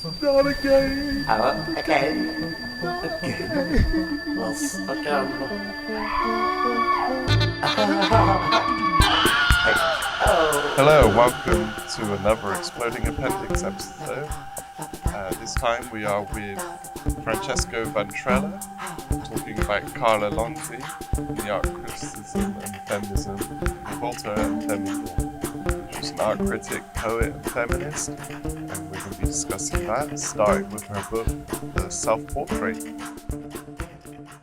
Not again. How? Again? Again? What's again? Hello, welcome to another Exploding Appendix episode. This time we are with Francesco Ventrella, talking about Carla Lonzi, the art criticism and feminism, Rivolta Femminile. She's an art critic, poet, and feminist, and we're going to be discussing that, starting with her book, The Self-Portrait.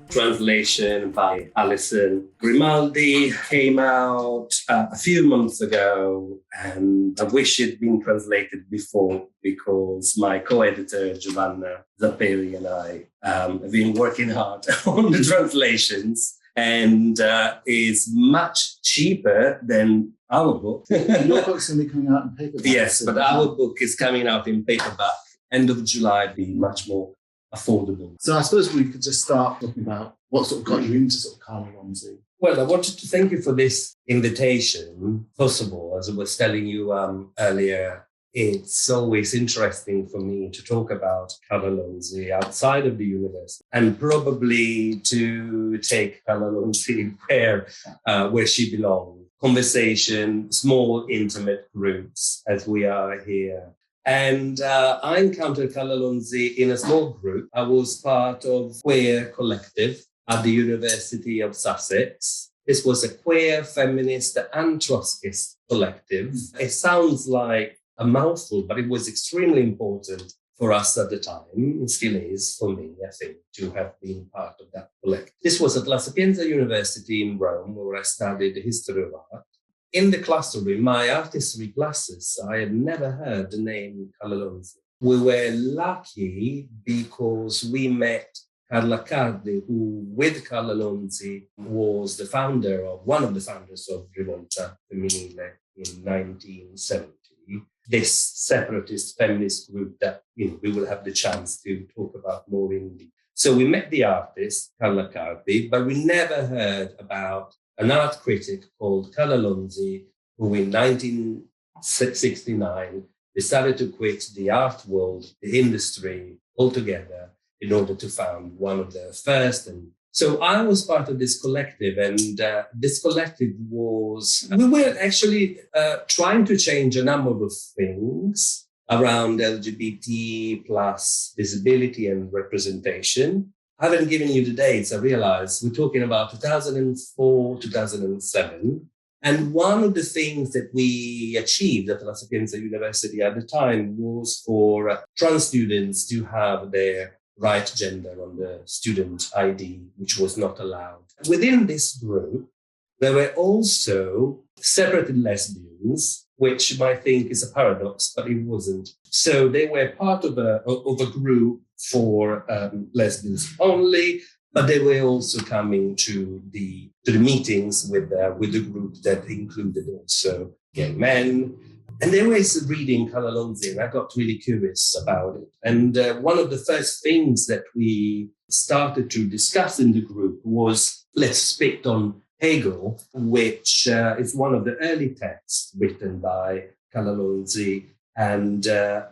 Translation by Alison Grimaldi came out a few months ago, and I wish it'd been translated before because my co-editor Rivolta Zapperi and I have been working hard on the translations, and is much cheaper than our book. Your book's going to be coming out in paperback. Yes, but our book is coming out in paperback end of July, be much more affordable. So I suppose we could just start talking about what sort of got you into sort of Carla Lonzi. Well, I wanted to thank you for this invitation. First of all, as I was telling you earlier, it's always interesting for me to talk about Carla Lonzi outside of the university and probably to take Carla Lonzi where she belongs. Conversation, small, intimate groups, as we are here. And I encountered Carla Lonzi in a small group. I was part of Queer Collective at the University of Sussex. This was a queer, feminist, and Trotskyist collective. It sounds like a mouthful, but it was extremely important for us at the time. It still is for me, I think, to have been part of that collective. This was at La Sapienza University in Rome, where I studied the history of art. In the classroom, my art history classes, I had never heard the name Carla Lonzi. We were lucky because we met Carla Cardi, who with Carla Lonzi was one of the founders of Rivolta Femminile in 1970. This separatist feminist group that we will have the chance to talk about more in detail. So we met the artist, Carla Cardi, but we never heard about an art critic called Carla Lonzi, who in 1969 decided to quit the art world, the industry altogether, in order to found one of the first. And so I was part of this collective, and this collective we were actually trying to change a number of things around LGBT plus visibility and representation. I haven't given you the dates. I realize we're talking about 2004, 2007. And one of the things that we achieved at La Sapienza University at the time was for trans students to have their right gender on the student ID, which was not allowed. Within this group, there were also separated lesbians, which you might think is a paradox, but it wasn't. So they were part of a group for lesbians only, but they were also coming to the meetings with the group that included also gay men. And they were reading Carla Lonzi, and I got really curious about it. And one of the first things that we started to discuss in the group was, let's speak on Hegel, which is one of the early texts written by Carla Lonzi. And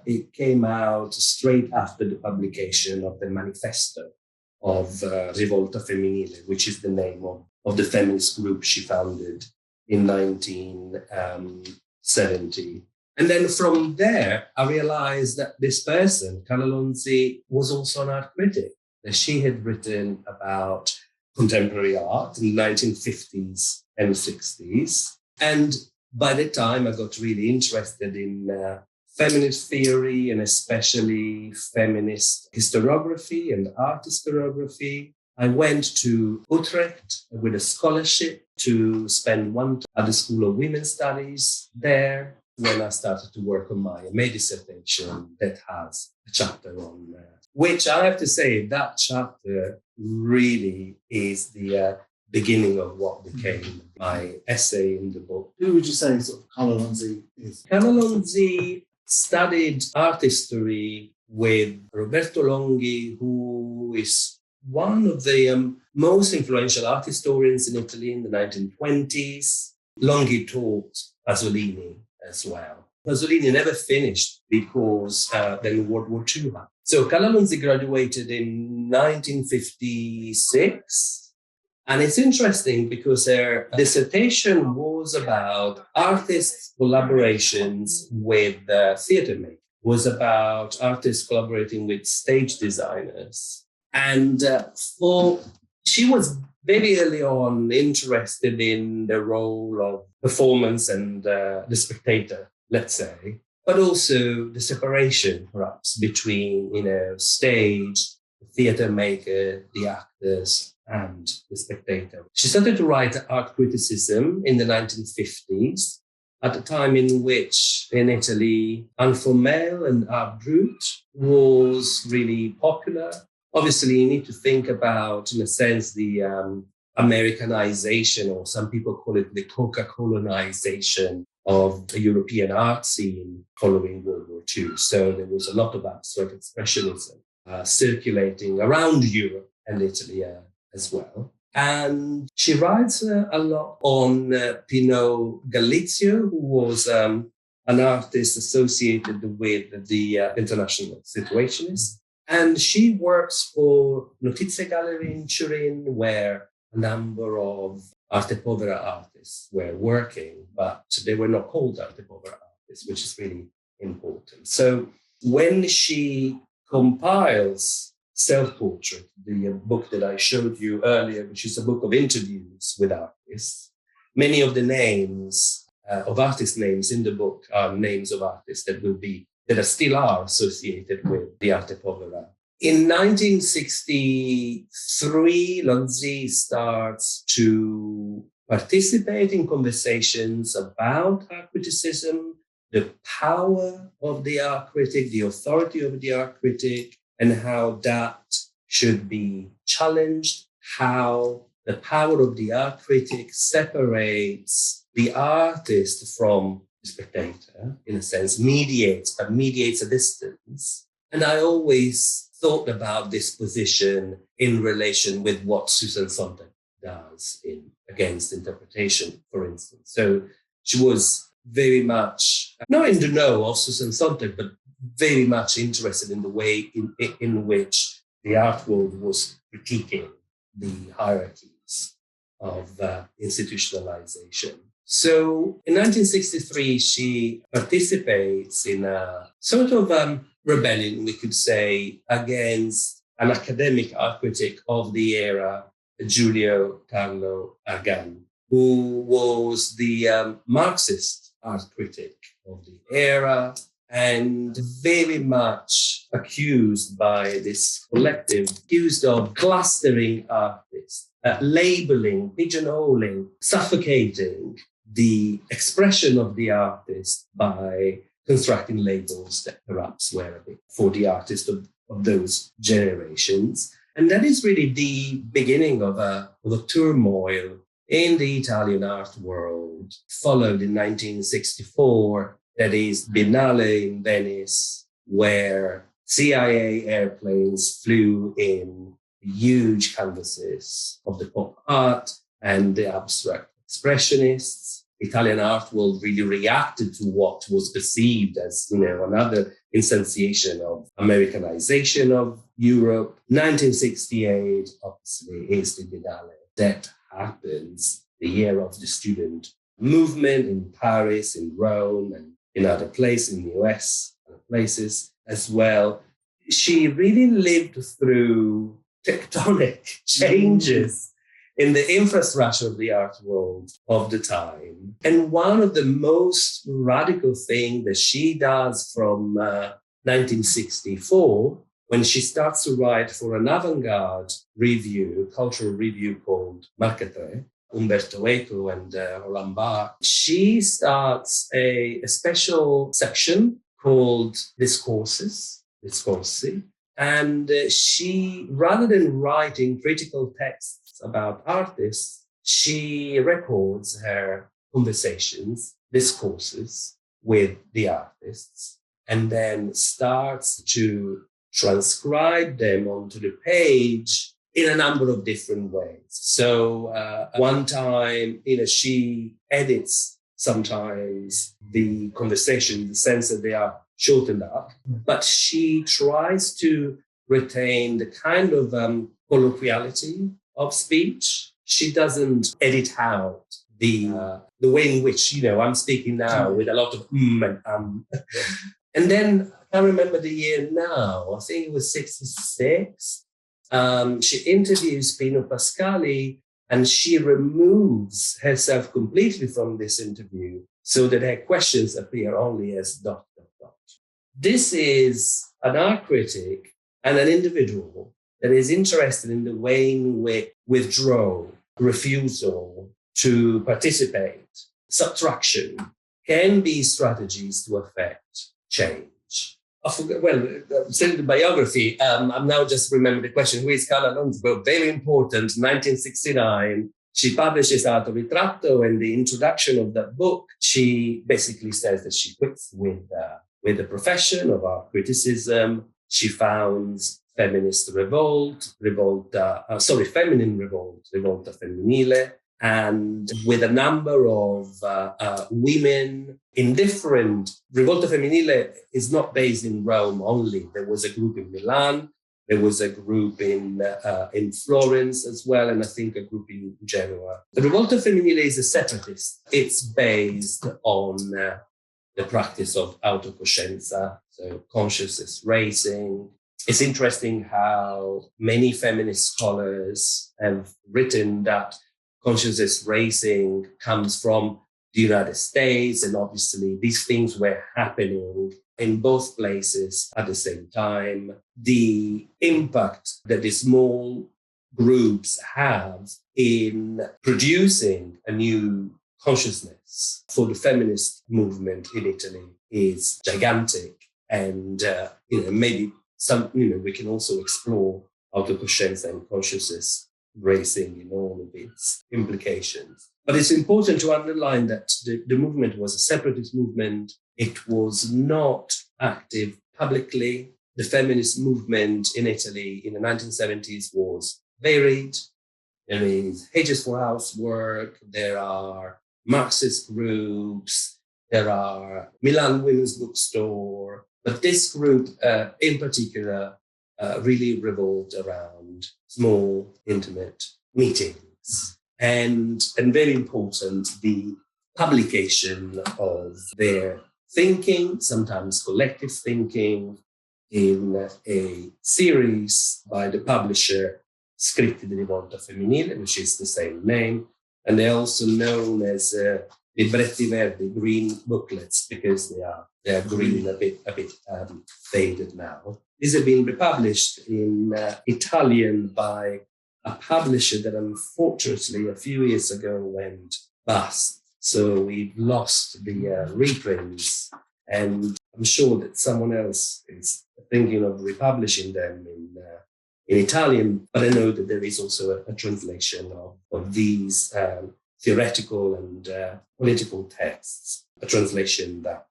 it came out straight after the publication of the manifesto of Rivolta Femminile, which is the name of the feminist group she founded in 1970. And then from there, I realized that this person, Carla Lonzi, was also an art critic. That she had written about contemporary art in the 1950s and 60s. And by the time I got really interested in feminist theory and especially feminist historiography and art historiography, I went to Utrecht with a scholarship to spend one time at the School of Women's Studies there when I started to work on my MA dissertation that has a chapter on which I have to say that chapter really is the beginning of what became my essay in the book. Who would you say sort of Carla Lonzi is? Carla Lonzi studied art history with Roberto Longhi, who is one of the most influential art historians in Italy in the 1920s. Longhi taught Pasolini as well. Pasolini never finished because then World War II happened. So Carla Lonzi graduated in 1956. And it's interesting because her dissertation was about artists' collaborations with theatre makers, was about artists collaborating with stage designers. And she was very early on interested in the role of performance and the spectator, let's say, but also the separation, perhaps, between, stage, the theatre maker, the actors, and the spectator. She started to write art criticism in the 1950s, at a time in which in Italy, informel and art brut was really popular. Obviously, you need to think about, in a sense, the Americanization, or some people call it the Coca-Colonization of the European art scene following World War II. So there was a lot of abstract expressionism circulating around Europe and Italy as well. And she writes a lot on Pino Galizio, who was an artist associated with the International Situationists. And she works for Notizie Gallery in Turin, where a number of arte povera artists were working, but they were not called arte povera artists, which is really important. So when she compiles Self-Portrait, the book that I showed you earlier, which is a book of interviews with artists, many of the names of artist names in the book are names of artists that still are associated with the arte povera. In 1963, Lonzi starts to participate in conversations about art criticism, the power of the art critic, the authority of the art critic, and how that should be challenged, how the power of the art critic separates the artist from the spectator, in a sense, mediates a distance. And I always thought about this position in relation with what Susan Sontag does in Against Interpretation, for instance. So she was very much, not in the know of Susan Sontag, but very much interested in the way in which the art world was critiquing the hierarchies of institutionalization. So in 1963, she participates in a sort of rebellion, we could say, against an academic art critic of the era, Giulio Carlo Agan, who was the Marxist art critic of the era, and very much accused by this collective, accused of clustering artists, labeling, pigeonholing, suffocating the expression of the artist by constructing labels that perhaps were a bit for the artist of those generations. And that is really the beginning of a turmoil in the Italian art world, followed in 1964, that is Biennale in Venice, where CIA airplanes flew in huge canvases of the pop art and the abstract expressionists. Italian art world really reacted to what was perceived as, another instantiation of Americanization of Europe. 1968, obviously, is the Biennale. That happens the year of the student movement in Paris, in Rome, and in other places, in the US, other places as well. She really lived through tectonic changes in the infrastructure of the art world of the time. And one of the most radical things that she does from 1964, when she starts to write for an avant-garde review, cultural review called Marquetre, Umberto Eco and Roland Barthes, she starts a special section called Discoursi. And she, rather than writing critical texts about artists, she records her conversations, discourses with the artists, and then starts to transcribe them onto the page in a number of different ways. So one time, she edits sometimes the conversation in the sense that they are shortened up, but she tries to retain the kind of colloquiality of speech. She doesn't edit out the way in which, I'm speaking now with a lot of and And then I can't remember the year now, I think it was 66. She interviews Pino Pascali and she removes herself completely from this interview so that her questions appear only as ... This is an art critic and an individual that is interested in the way in which withdrawal, refusal to participate, subtraction can be strategies to affect change. I forget, still the biography, I'm now just remembering the question, who is Carla Lonzi? Well, very important, 1969, she publishes Autoritratto, and the introduction of that book, she basically says that she quits with the profession of art criticism. She founds Feminist Feminine Revolt, Rivolta Femminile, and with a number of women in different... Rivolta Femminile is not based in Rome only. There was a group in Milan, there was a group in Florence as well, and I think a group in Genoa. The Rivolta Femminile is a separatist. It's based on the practice of autocoscienza, so consciousness raising. It's interesting how many feminist scholars have written that consciousness raising comes from the United States, and obviously these things were happening in both places at the same time. The impact that the small groups have in producing a new consciousness for the feminist movement in Italy is gigantic. And, maybe we can also explore autocoscienza and consciousness raising in all of its implications. But it's important to underline that the movement was a separatist movement. It was not active publicly. The feminist movement in Italy in the 1970s was varied. There is Hedges for Housework, there are Marxist groups, there are Milan Women's Bookstore, but this group in particular really revolved around small, intimate meetings. And very important, the publication of their thinking, sometimes collective thinking, in a series by the publisher Scritti di Rivolta Femminile, which is the same name. And they're also known as libretti verdi, green booklets, because they are green, a bit faded now. These have been republished in Italian by a publisher that unfortunately a few years ago went bust. So we've lost the reprints, and I'm sure that someone else is thinking of republishing them in Italian, but I know that there is also a translation of these theoretical and political texts, a translation that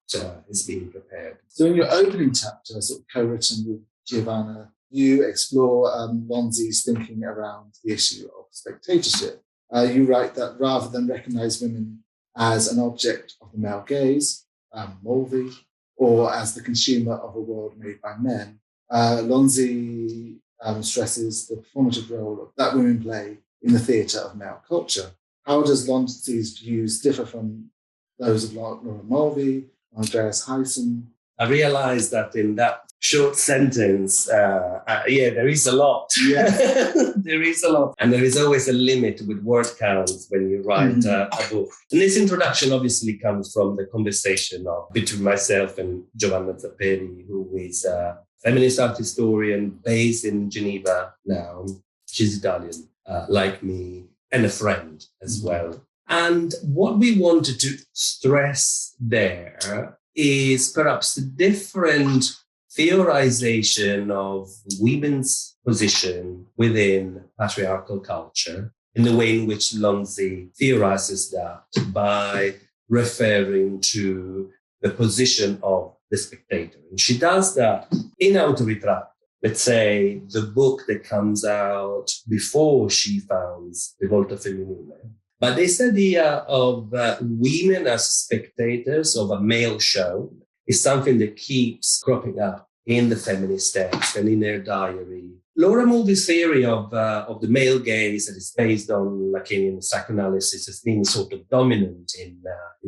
is being prepared. So in your opening chapter, sort of co-written with Giovanna, you explore Lonzi's thinking around the issue of spectatorship. You write that rather than recognize women as an object of the male gaze, Mulvey, or as the consumer of a world made by men, Lonzi stresses the performative role that women play in the theatre of male culture. How does Lonzi's views differ from those of Laura Mulvey, Andreas Huyssen? I realized that in that short sentence, there is a lot. Yeah. There is a lot. And there is always a limit with word counts when you write a book. And this introduction obviously comes from the conversation between myself and Giovanna Zapperi, who is a feminist art historian based in Geneva now. She's Italian, like me, and a friend as well. And what we wanted to stress there is perhaps the different theorization of women's position within patriarchal culture, in the way in which Lonzi theorizes that by referring to the position of the spectator. And she does that in Autoritratto, let's say the book that comes out before she founds Rivolta Femminile. But this idea of women as spectators of a male show is something that keeps cropping up in the feminist text and in her diary. Laura Mulvey's theory of the male gaze that is based on Lacanian psychoanalysis has been sort of dominant in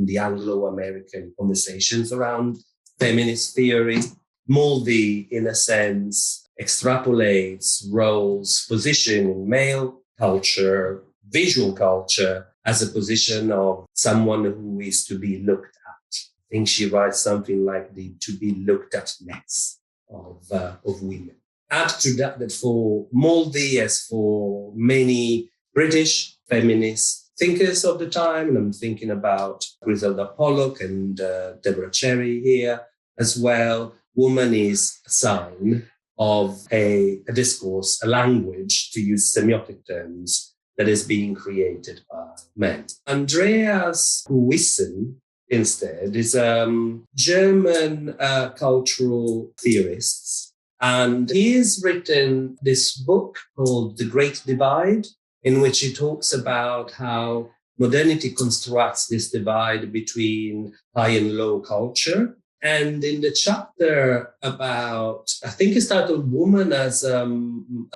the Anglo-American conversations around feminist theory. Mulvey, in a sense, extrapolates Rawls' position in male culture, visual culture, as a position of someone who is to be looked at. I think she writes something like the to be looked at-ness of women. Add to that for Mulvey, as for many British feminist thinkers of the time, and I'm thinking about Griselda Pollock and Deborah Cherry here as well, woman is a sign of a discourse, a language, to use semiotic terms, that is being created by men. Andreas Wissen, instead, is a German cultural theorist. And he has written this book called The Great Divide, in which he talks about how modernity constructs this divide between high and low culture. And in the chapter about, I think it's titled Woman as a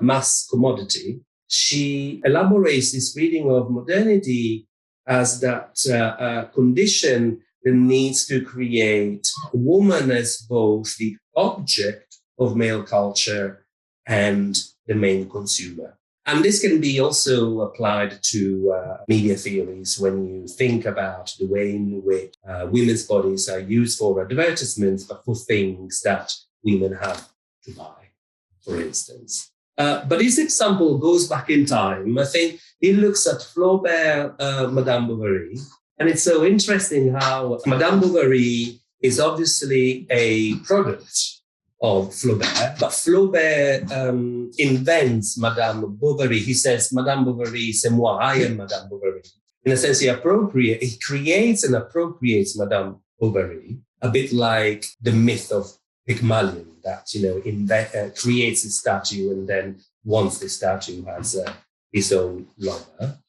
Mass Commodity, she elaborates this reading of modernity as that condition that needs to create a woman as both the object of male culture and the main consumer. And this can be also applied to media theories when you think about the way in which women's bodies are used for advertisements, but for things that women have to buy, for instance. But this example goes back in time. I think it looks at Flaubert, Madame Bovary, and it's so interesting how Madame Bovary is obviously a product of Flaubert, but Flaubert invents Madame Bovary. He says, Madame Bovary, c'est moi, I am Madame Bovary. In a sense, he creates and appropriates Madame Bovary, a bit like the myth of Pygmalion, that, creates a statue and then once the statue has his own lover.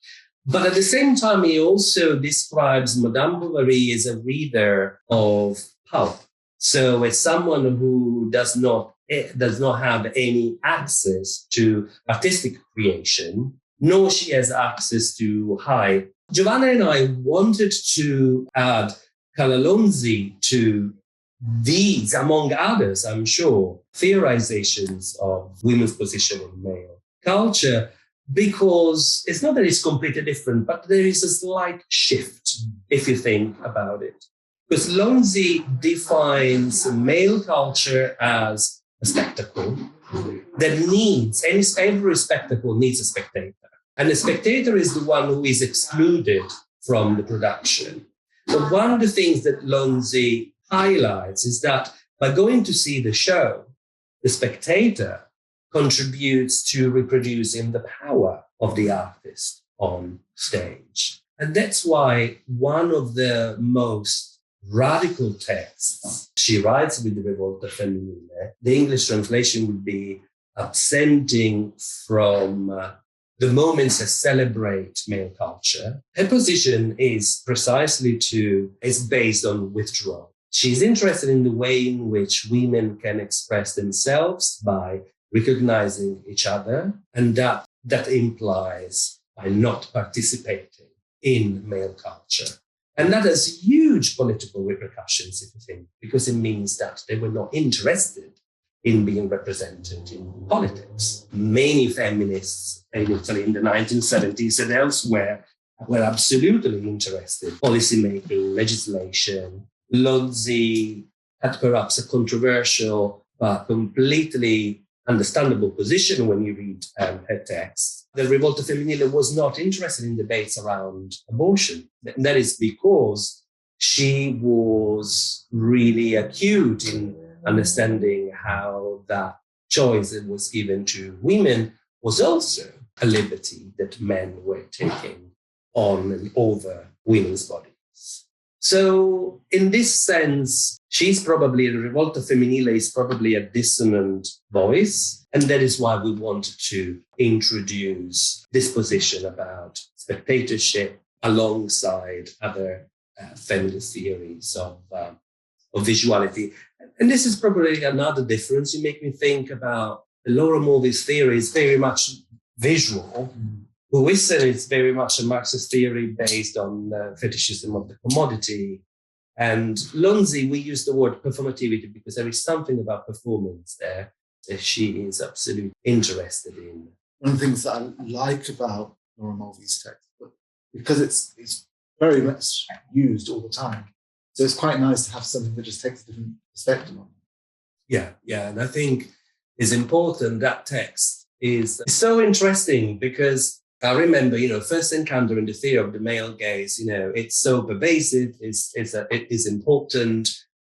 But at the same time, he also describes Madame Bovary as a reader of pulp. So as someone who does not have any access to artistic creation, nor she has access to high. Giovanna and I wanted to add Carla Lonzi to these, among others, I'm sure, theorizations of women's position in male culture, because it's not that it's completely different, but there is a slight shift if you think about it. Because Lonzi defines male culture as a spectacle that needs, every spectacle needs a spectator. And the spectator is the one who is excluded from the production. But one of the things that Lonzi highlights is that by going to see the show, the spectator contributes to reproducing the power of the artist on stage. And that's why one of the most radical texts she writes with the Rivolta Femminile, the English translation would be absenting from the moments that celebrate male culture. Her position is based on withdrawal. She's interested in the way in which women can express themselves by recognizing each other, and that implies by not participating in male culture. And that has huge political repercussions, if you think, because it means that they were not interested in being represented in politics. Many feminists in Italy in the 1970s and elsewhere were absolutely interested in policymaking, legislation. Lonzi had perhaps a controversial but completely understandable position when you read her text. The Rivolta Femminile was not interested in debates around abortion. And that is because she was really acute in understanding how that choice that was given to women was also a liberty that men were taking on and over women's bodies. So in this sense, the Rivolta Femminile is probably a dissonant voice. And that is why we wanted to introduce this position about spectatorship alongside other feminist theories of visuality. And this is probably another difference. You make me think about Laura Mulvey's theory is very much visual. Huisser is very much a Marxist theory based on fetishism of the commodity. And Lonzi, we use the word performativity because there is something about performance there that she is absolutely interested in. One of the things that I like about Laura Mulvey's text, but because it's very much used all the time, so it's quite nice to have something that just takes a different perspective on it. Yeah, and I think it's important that text is so interesting because I remember, first encounter in the theory of the male gaze, it's so pervasive, it is important.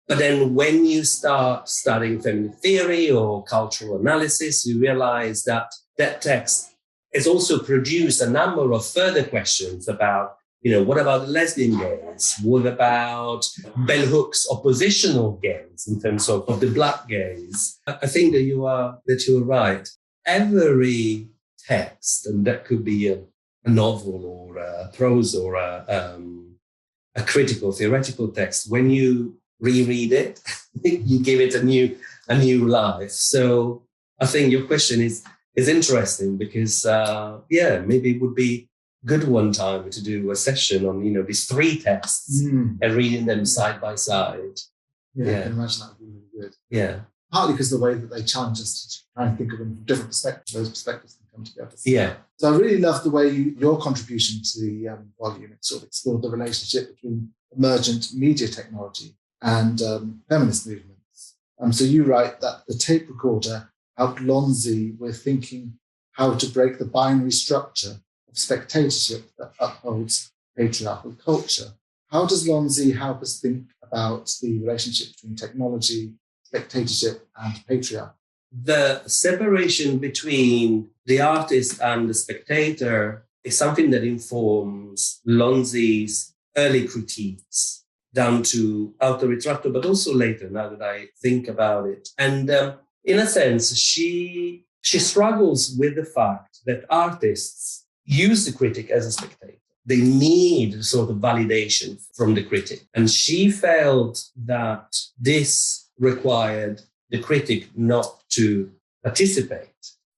But then when you start studying feminist theory or cultural analysis, you realize that that text has also produced a number of further questions about, what about the lesbian gaze? What about bell hooks oppositional gaze in terms of the black gaze? I think that you are right. Every text, and that could be a novel or a prose or a critical, theoretical text, when you reread it, you give it a new life. So I think your question is interesting because, maybe it would be good one time to do a session on, these three texts and reading them side by side. Yeah, I can imagine that would be really good. Yeah. Partly because of the way that they challenge us to try and think of them from different perspectives, those perspectives can come together. Yeah. So I really love the way your contribution to the volume, it sort of explored the relationship between emergent media technology and feminist movements. So you write that the tape recorder helped Lonzi with thinking how to break the binary structure of spectatorship that upholds patriarchal culture. How does Lonzi help us think about the relationship between technology, spectatorship, and patriarchy? The separation between the artist and the spectator is something that informs Lonzi's early critiques down to Autoritratto, but also later, now that I think about it. And in a sense, she struggles with the fact that artists use the critic as a spectator. They need a sort of validation from the critic. And she felt that this required the critic not to participate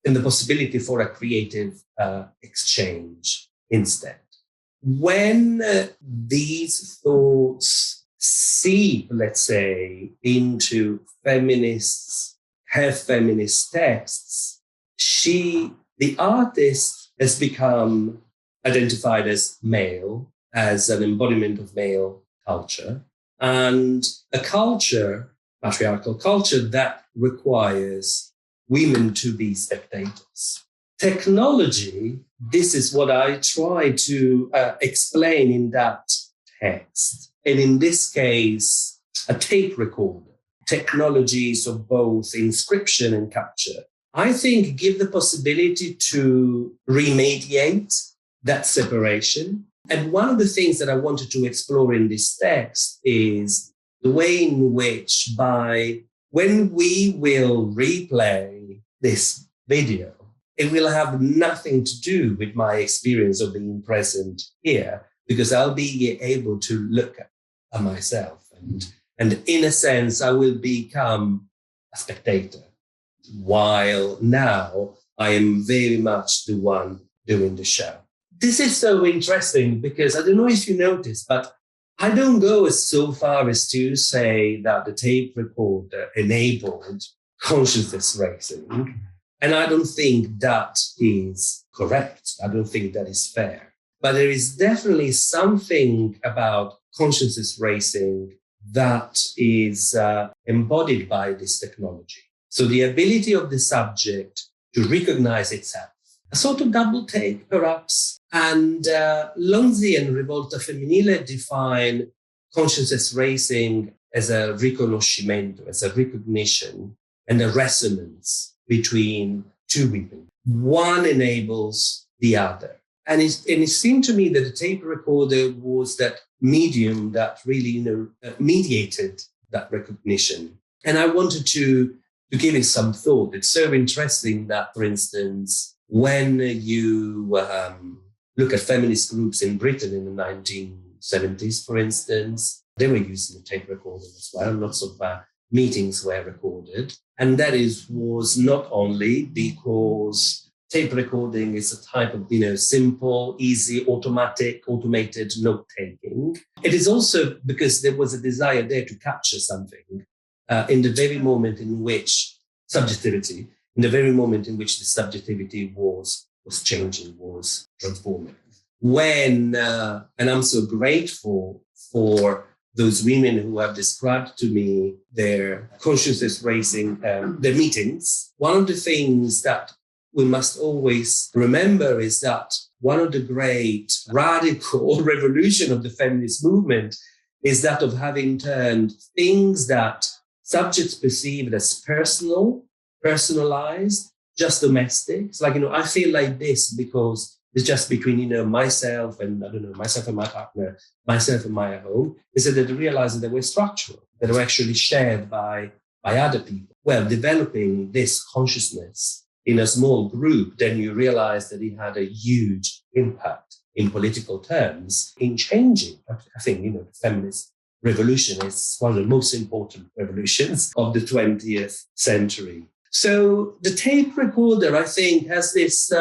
in the possibility for a creative exchange instead. When these thoughts seep, let's say, into feminist texts, the artist has become identified as male, as an embodiment of male culture, and a culture, patriarchal culture, that requires women to be spectators. Technology, this is what I try to explain in that text. And in this case, a tape recorder, technologies of both inscription and capture, I think give the possibility to remediate that separation. And one of the things that I wanted to explore in this text is the way in which when we will replay this video, it will have nothing to do with my experience of being present here, because I'll be able to look at myself. And in a sense, I will become a spectator, while now I am very much the one doing the show. This is so interesting because I don't know if you noticed, but I don't go so far as to say that the tape recorder enabled consciousness racing. And I don't think that is correct. I don't think that is fair. But there is definitely something about consciousness racing that is embodied by this technology. So the ability of the subject to recognize itself, a sort of double take, perhaps. And Lonzi and Rivolta Femminile define consciousness racing as a riconoscimento, as a recognition and a resonance between two women. One enables the other. And it seemed to me that the tape recorder was that medium that really mediated that recognition. And I wanted to give it some thought. It's so interesting that, for instance, when you look at feminist groups in Britain in the 1970s, for instance, they were using a tape recording as well. Lots of meetings were recorded. And that was not only because tape recording is a type of, simple, easy, automated note-taking. It is also because there was a desire there to capture something in the very moment in which subjectivity, in the very moment in which the subjectivity was changing, was transforming. And I'm so grateful for those women who have described to me their consciousness raising, their meetings. One of the things that we must always remember is that one of the great radical revolution of the feminist movement is that of having turned things that subjects perceived as personalized, just domestic. It's like, I feel like this because it's just between, myself and, myself and my partner, myself and my home, is that they realized that they were structural, that they were actually shared by other people. Well, developing this consciousness in a small group, then you realize that it had a huge impact in political terms in changing. I think, the feminist revolution is one of the most important revolutions of the 20th century. So the tape recorder, I think, has this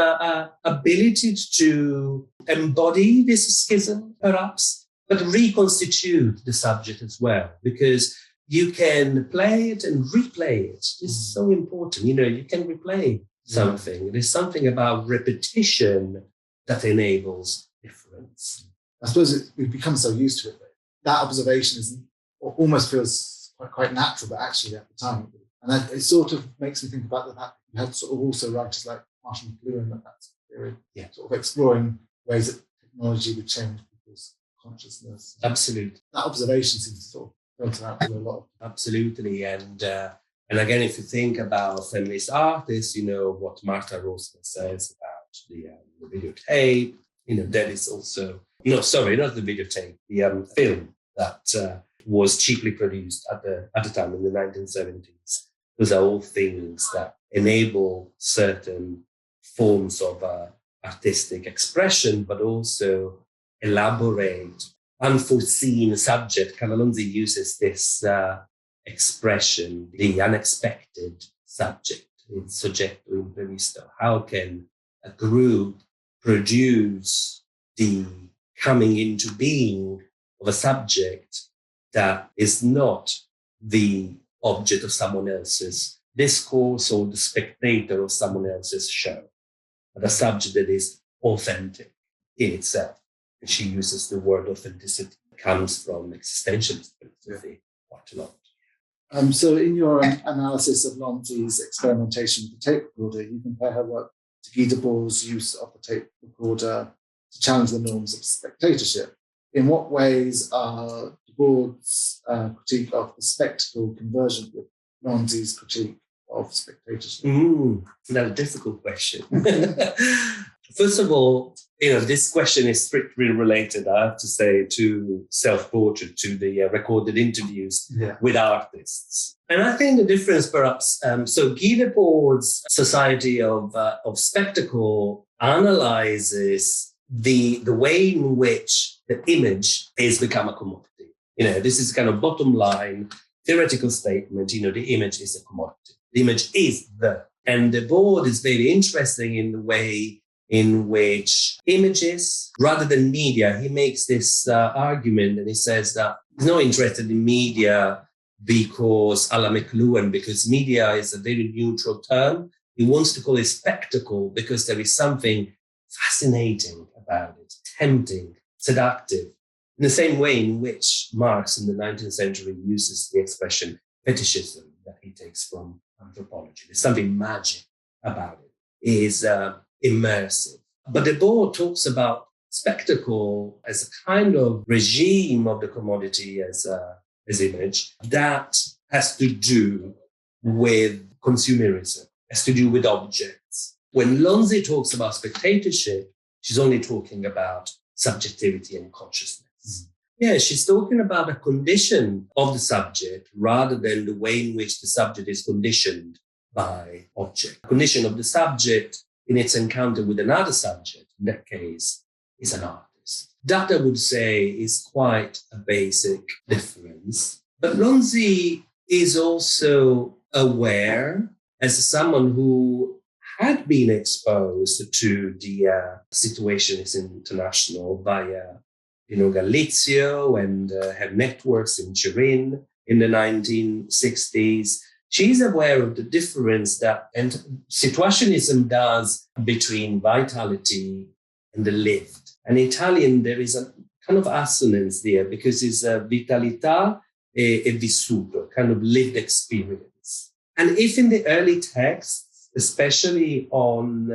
ability to embody this schism, perhaps, but reconstitute the subject as well, because you can play it and replay it. This is so important. You can replay something. There's something about repetition that enables difference. I suppose we've become so used to it. That observation almost feels quite natural, but actually at the time, and it sort of makes me think about the fact that you had sort of also writers like Marshall McLuhan at that period, sort of exploring ways that technology would change people's consciousness. Absolutely. That observation seems to sort of filter out through a lot. Absolutely. And again, if you think about feminist artists, what Martha Rosner says about the videotape, that is also, not the videotape, the film that was cheaply produced at the time in the 1970s. Those are all things that enable certain forms of artistic expression, but also elaborate unforeseen subject. Carla Lonzi uses this expression, the unexpected subject, in soggetto imprevisto. How can a group produce the coming into being of a subject that is not the object of someone else's discourse or the spectator of someone else's show, but a subject that is authentic in itself? And she uses the word authenticity. It comes from existentialist philosophy quite a lot. So in your analysis of Lonzi's experimentation with the tape recorder, you compare her work to Guy Debord's use of the tape recorder to challenge the norms of spectatorship. In what ways are Debord's critique of the spectacle convergent with Lonzi's critique of spectatorship? That's a difficult question. First of all, this question is strictly related, I have to say, to self-portrait, to the recorded interviews with artists. And I think the difference perhaps, so Guy Debord's Society of Spectacle analyzes the way in which the image has become a commodity. This is kind of bottom line, theoretical statement, the image is a commodity. The image is and Debord is very interesting in the way in which images, rather than media, he makes this argument and he says that he's not interested in media because a la McLuhan, because media is a very neutral term. He wants to call it spectacle because there is something fascinating about it, tempting, seductive, in the same way in which Marx in the 19th century uses the expression fetishism that he takes from anthropology. There's something magic about it. It is immersive. But Debord talks about spectacle as a kind of regime of the commodity as image that has to do with consumerism, has to do with objects. When Lonzi talks about spectatorship, she's only talking about subjectivity and consciousness. Yeah, she's talking about a condition of the subject rather than the way in which the subject is conditioned by object. A condition of the subject in its encounter with another subject, in that case, is an artist. That, I would say, is quite a basic difference. But Lonzi is also aware, as someone who had been exposed to the Situationist International via, Galizio and had networks in Turin in the 1960s. She's aware of the difference that and Situationism does between vitality and the lived. In Italian, there is a kind of assonance there because it's vitalità e vissuto, kind of lived experience. And if in the early texts, especially on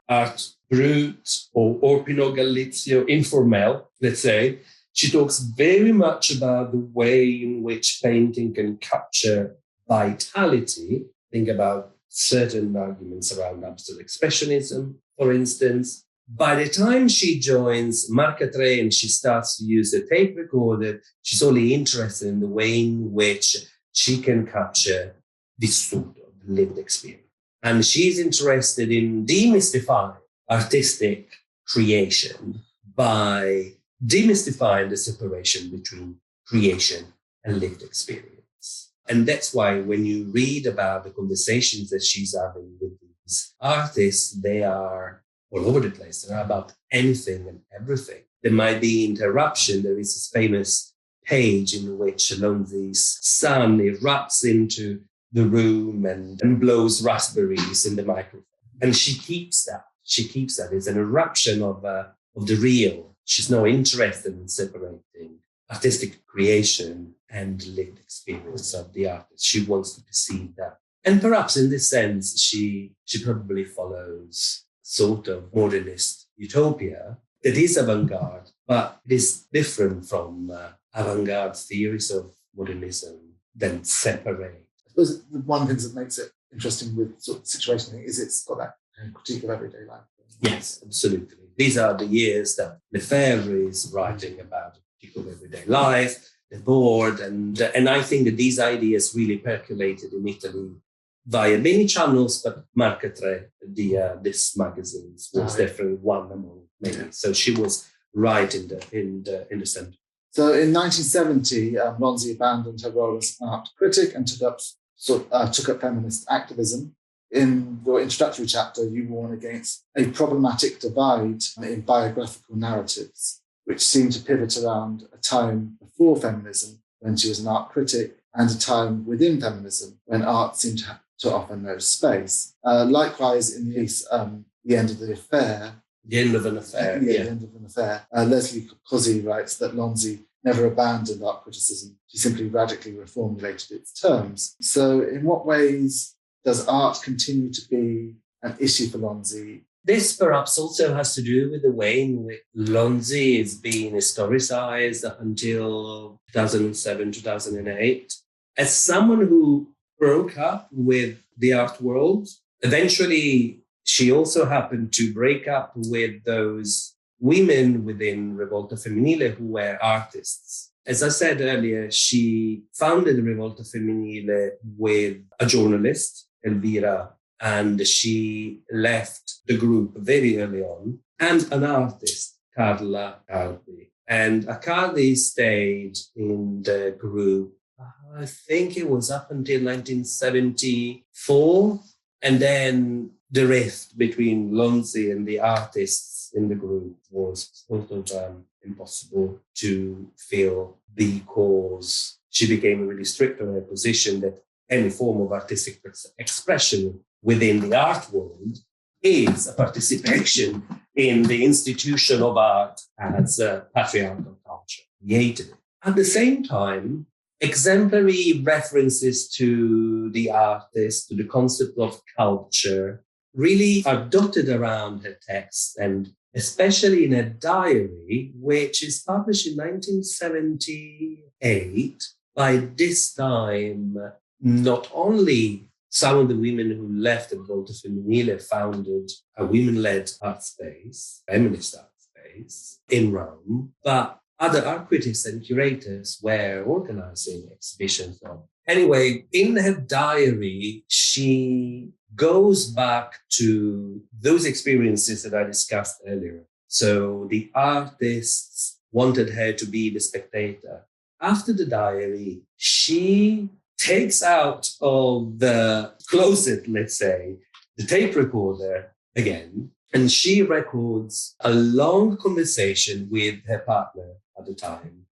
art brut or Pinot Galizio informel, let's say, she talks very much about the way in which painting can capture vitality. Think about certain arguments around abstract expressionism, for instance. By the time she joins Marca 3 and she starts to use the tape recorder, she's only interested in the way in which she can capture vissuto, the lived experience. And she's interested in demystifying artistic creation by demystifying the separation between creation and lived experience. And that's why when you read about the conversations that she's having with these artists, they are all over the place. They're about anything and everything. There might be interruption. There is this famous page in which Lonzi's son erupts into the room and blows raspberries in the microphone. And she keeps that. She keeps that. It's an eruption of the real. She's not interested in separating artistic creation and lived experience of the artist. She wants to perceive that. And perhaps in this sense, she probably follows sort of modernist utopia that is avant-garde, but it is different from avant-garde theories of modernism that separate. I suppose one of the things that makes it interesting with sort of the situation thing is it's got that critique of everyday life. Yes, absolutely. These are the years that Lefebvre is writing about the critique of everyday life, the board, and I think that these ideas really percolated in Italy via many channels, but Marca 3, this magazine was definitely one among many. So she was right in the center. So in 1970, Lonzi abandoned her role as an art critic and took up feminist activism. In your introductory chapter, you warn against a problematic divide in biographical narratives, which seem to pivot around a time before feminism, when she was an art critic, and a time within feminism, when art seemed to offer no space. Likewise, in the piece, The End of the Affair. The End of an Affair. The End of an Affair. Leslie Cozzi writes that Lonzi never abandoned art criticism. She simply radically reformulated its terms. So in what ways does art continue to be an issue for Lonzi? This perhaps also has to do with the way in which Lonzi is being historicized up until 2007, 2008. As someone who broke up with the art world, eventually she also happened to break up with those women within Rivolta Femminile who were artists. As I said earlier, she founded Rivolta Femminile with a journalist, Elvira, and she left the group very early on, and an artist, Carla Lonzi. And Accardi stayed in the group, I think it was up until 1974, and then the rift between Lonzi and the artists in the group was sort of impossible to fill because she became really strict on her position that any form of artistic expression within the art world is a participation in the institution of art as a patriarchal culture created it. At the same time, exemplary references to the artist, to the concept of culture, really are dotted around her text, and especially in her diary, which is published in 1978. By this time, not only some of the women who left Rivolta Femminile founded a women-led art space, feminist art space in Rome, but other art critics and curators were organizing exhibitions. Anyway, in her diary, she goes back to those experiences that I discussed earlier. So the artists wanted her to be the spectator. After the diary, she takes out of the closet, let's say, the tape recorder again, and she records a long conversation with her partner at the time,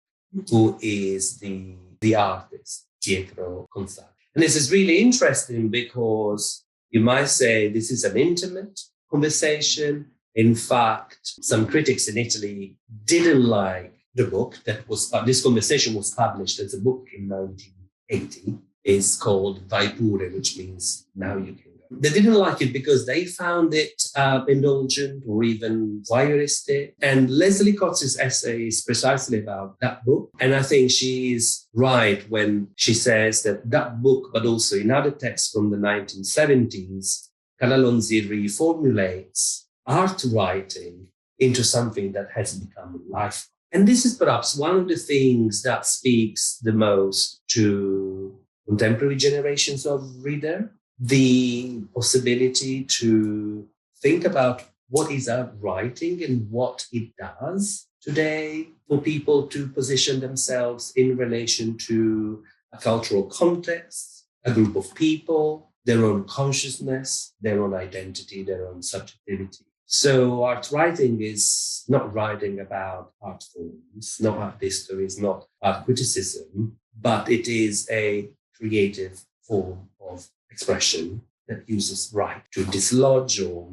who is the artist, Pietro Consacchi. And this is really interesting because you might say this is an intimate conversation. In fact, some critics in Italy didn't like the book that was, this conversation was published as a book in 1980. It's called Vai pure, which means now you can go. They didn't like it because they found it indulgent or even voyeuristic. And Leslie Cox's essay is precisely about that book. And I think she is right when she says that that book, but also in other texts from the 1970s, Carla Lonzi reformulates art writing into something that has become life. And this is perhaps one of the things that speaks the most to contemporary generations of reader, the possibility to think about what is art writing and what it does today for people to position themselves in relation to a cultural context, a group of people, their own consciousness, their own identity, their own subjectivity. So art writing is not writing about art forms, not art histories, not art criticism, but it is a creative form of expression that uses right to dislodge or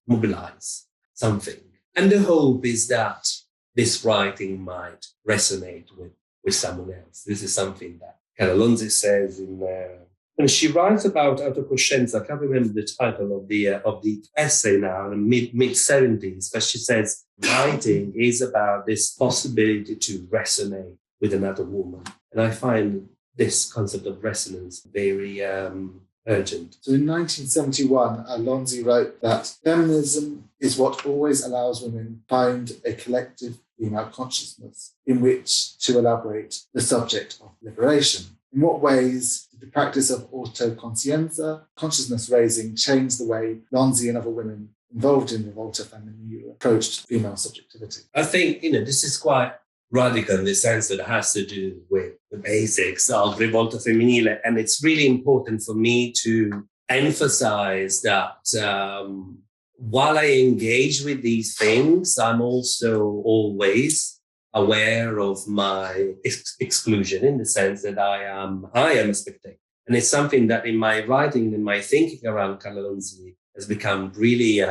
mobilize something. And the hope is that this writing might resonate with someone else. This is something that Carla Lonzi says in and she writes about autocoscienza. I can't remember the title of the essay now, in the mid-70s, but she says writing is about this possibility to resonate with another woman. And I find this concept of resonance very urgent. So in 1971, Lonzi wrote that feminism is what always allows women find a collective female consciousness in which to elaborate the subject of liberation. In what ways did the practice of autoconscienza, consciousness raising, change the way Lonzi and other women involved in Rivolta Femminile approached female subjectivity? I think, this is quite radical in the sense that it has to do with the basics of Rivolta Femminile. And it's really important for me to emphasize that while I engage with these things, I'm also always aware of my exclusion in the sense that I am a spectator. And it's something that in my writing, in my thinking around Carla Lonzi has become really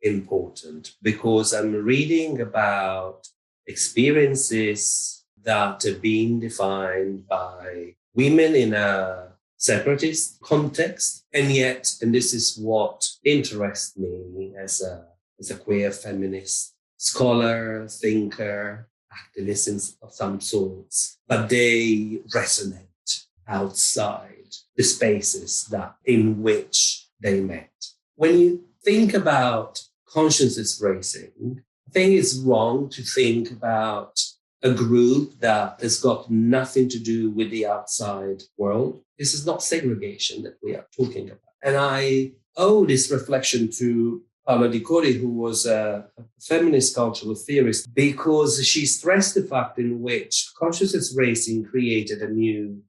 important because I'm reading about experiences that are being defined by women in a separatist context. And yet, and this is what interests me as a queer feminist scholar, thinker, activist of some sorts, but they resonate outside the spaces that in which they met. When you think about consciousness raising, I think it's wrong to think about a group that has got nothing to do with the outside world. This is not segregation that we are talking about. And I owe this reflection to Paola Di Cori, who was a feminist cultural theorist, because she stressed the fact in which consciousness raising created a new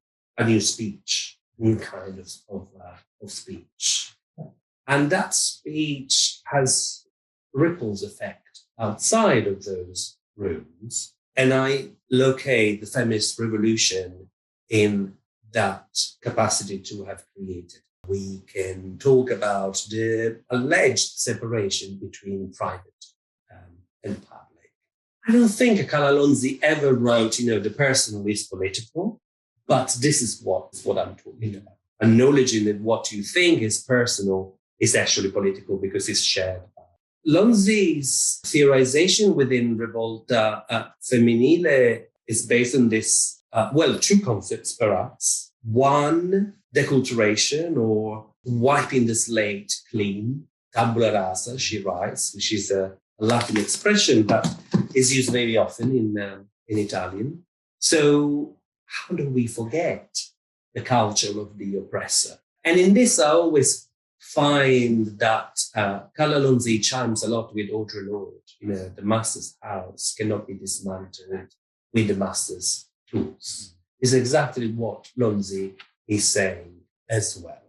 speech, new kind of speech. And that speech has ripples effect outside of those rooms. And I locate the feminist revolution in that capacity to have created. We can talk about the alleged separation between private and public. I don't think Carla Lonzi ever wrote, the personal is political, but this is what I'm talking about. Acknowledging that what you think is personal is actually political because it's shared. Lonzi's theorization within Rivolta Femminile is based on this, two concepts perhaps. One, deculturation or wiping the slate clean, tabula rasa, she writes, which is a Latin expression that is used very often in Italian. So how do we forget the culture of the oppressor? And in this, I always find that Carla Lonzi chimes a lot with Audre Lorde. The master's house cannot be dismantled with the master's tools. Is exactly what Lonzi is saying as well.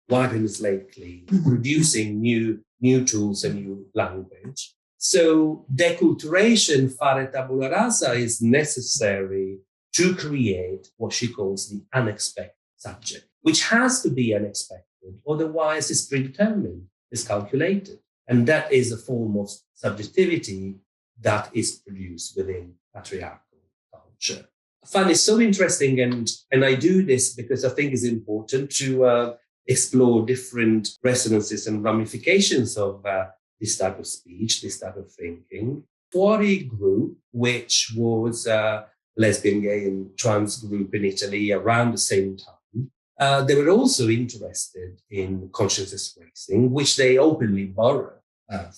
White and lately producing new tools and new language. So deculturation, fare tabula rasa, is necessary to create what she calls the unexpected subject, which has to be unexpected, otherwise it's predetermined, it's calculated. And that is a form of subjectivity that is produced within patriarchal culture. I find it so interesting, and I do this because I think it's important to explore different resonances and ramifications of this type of speech, this type of thinking. Fuori group, which was a lesbian, gay, and trans group in Italy around the same time, they were also interested in consciousness raising, which they openly borrow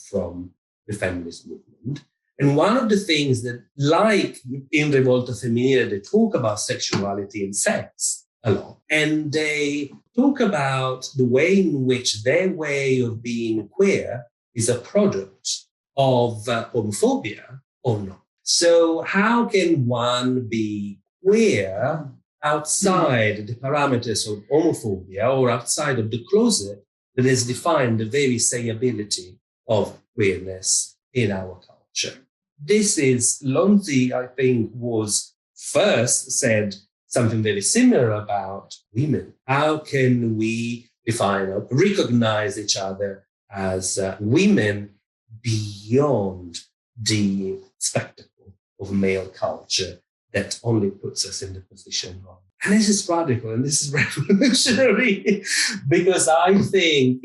from the feminist movement. And one of the things that, like in Rivolta Femminile, they talk about sexuality and sex a lot. And they talk about the way in which their way of being queer is a product of homophobia or not. So how can one be queer outside the parameters of homophobia or outside of the closet that has defined the very sayability of queerness in our culture? This is, Lonzi, I think, was first said something very similar about women. How can we define or recognize each other as women beyond the spectacle of male culture that only puts us in the position of? And this is radical and this is revolutionary because I think,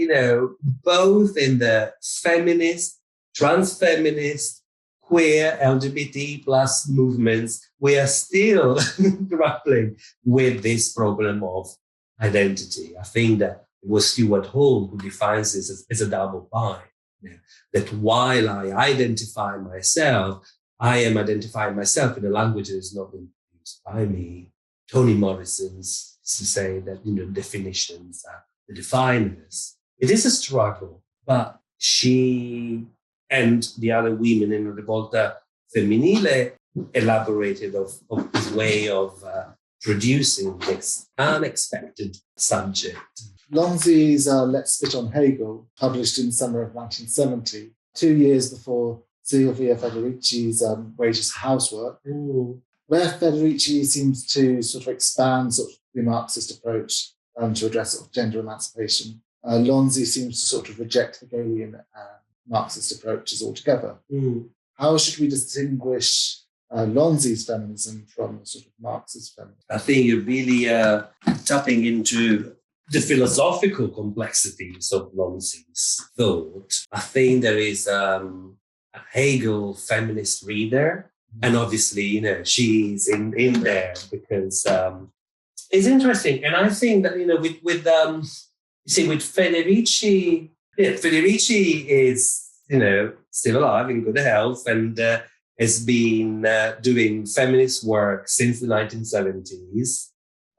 both in the feminist, trans-feminist, queer, LGBT plus movements, we are still grappling with this problem of identity. I think that it was Stuart Hall who defines this as a double bind. That while I identify myself, I am identifying myself in a language that is not been used by me. Toni Morrison's is to say that definitions are the definers. It is a struggle, but she and the other women in Rivolta Femminile elaborated of this way of producing this unexpected subject. Lonzi's Let's Spit on Hegel, published in summer of 1970, 2 years before Silvia Federici's Wages Housework, where Federici seems to sort of expand sort of the Marxist approach to address sort of gender emancipation. Lonzi seems to sort of reject Hegelian Marxist approaches altogether. How should we distinguish Lonzi's feminism from sort of Marxist feminism? I think you're really tapping into the philosophical complexities of Lonzi's thought. I think there is a Hegel feminist reader, and obviously, she's in there because it's interesting. And I think that, with Federici, Federici is, still alive in good health and has been doing feminist work since the 1970s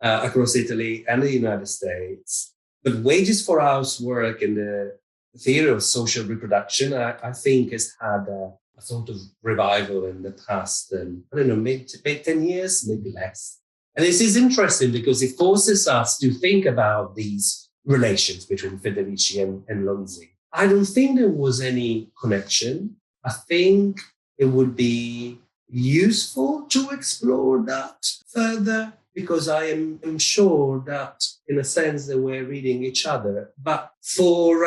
across Italy and the United States. But Wages for Housework and the theory of social reproduction, I think, has had a sort of revival in the past, maybe 10 years, maybe less. And this is interesting because it forces us to think about these relations between Federici and Lonzi. I don't think there was any connection. I think it would be useful to explore that further because I am sure that, in a sense, they were reading each other. But for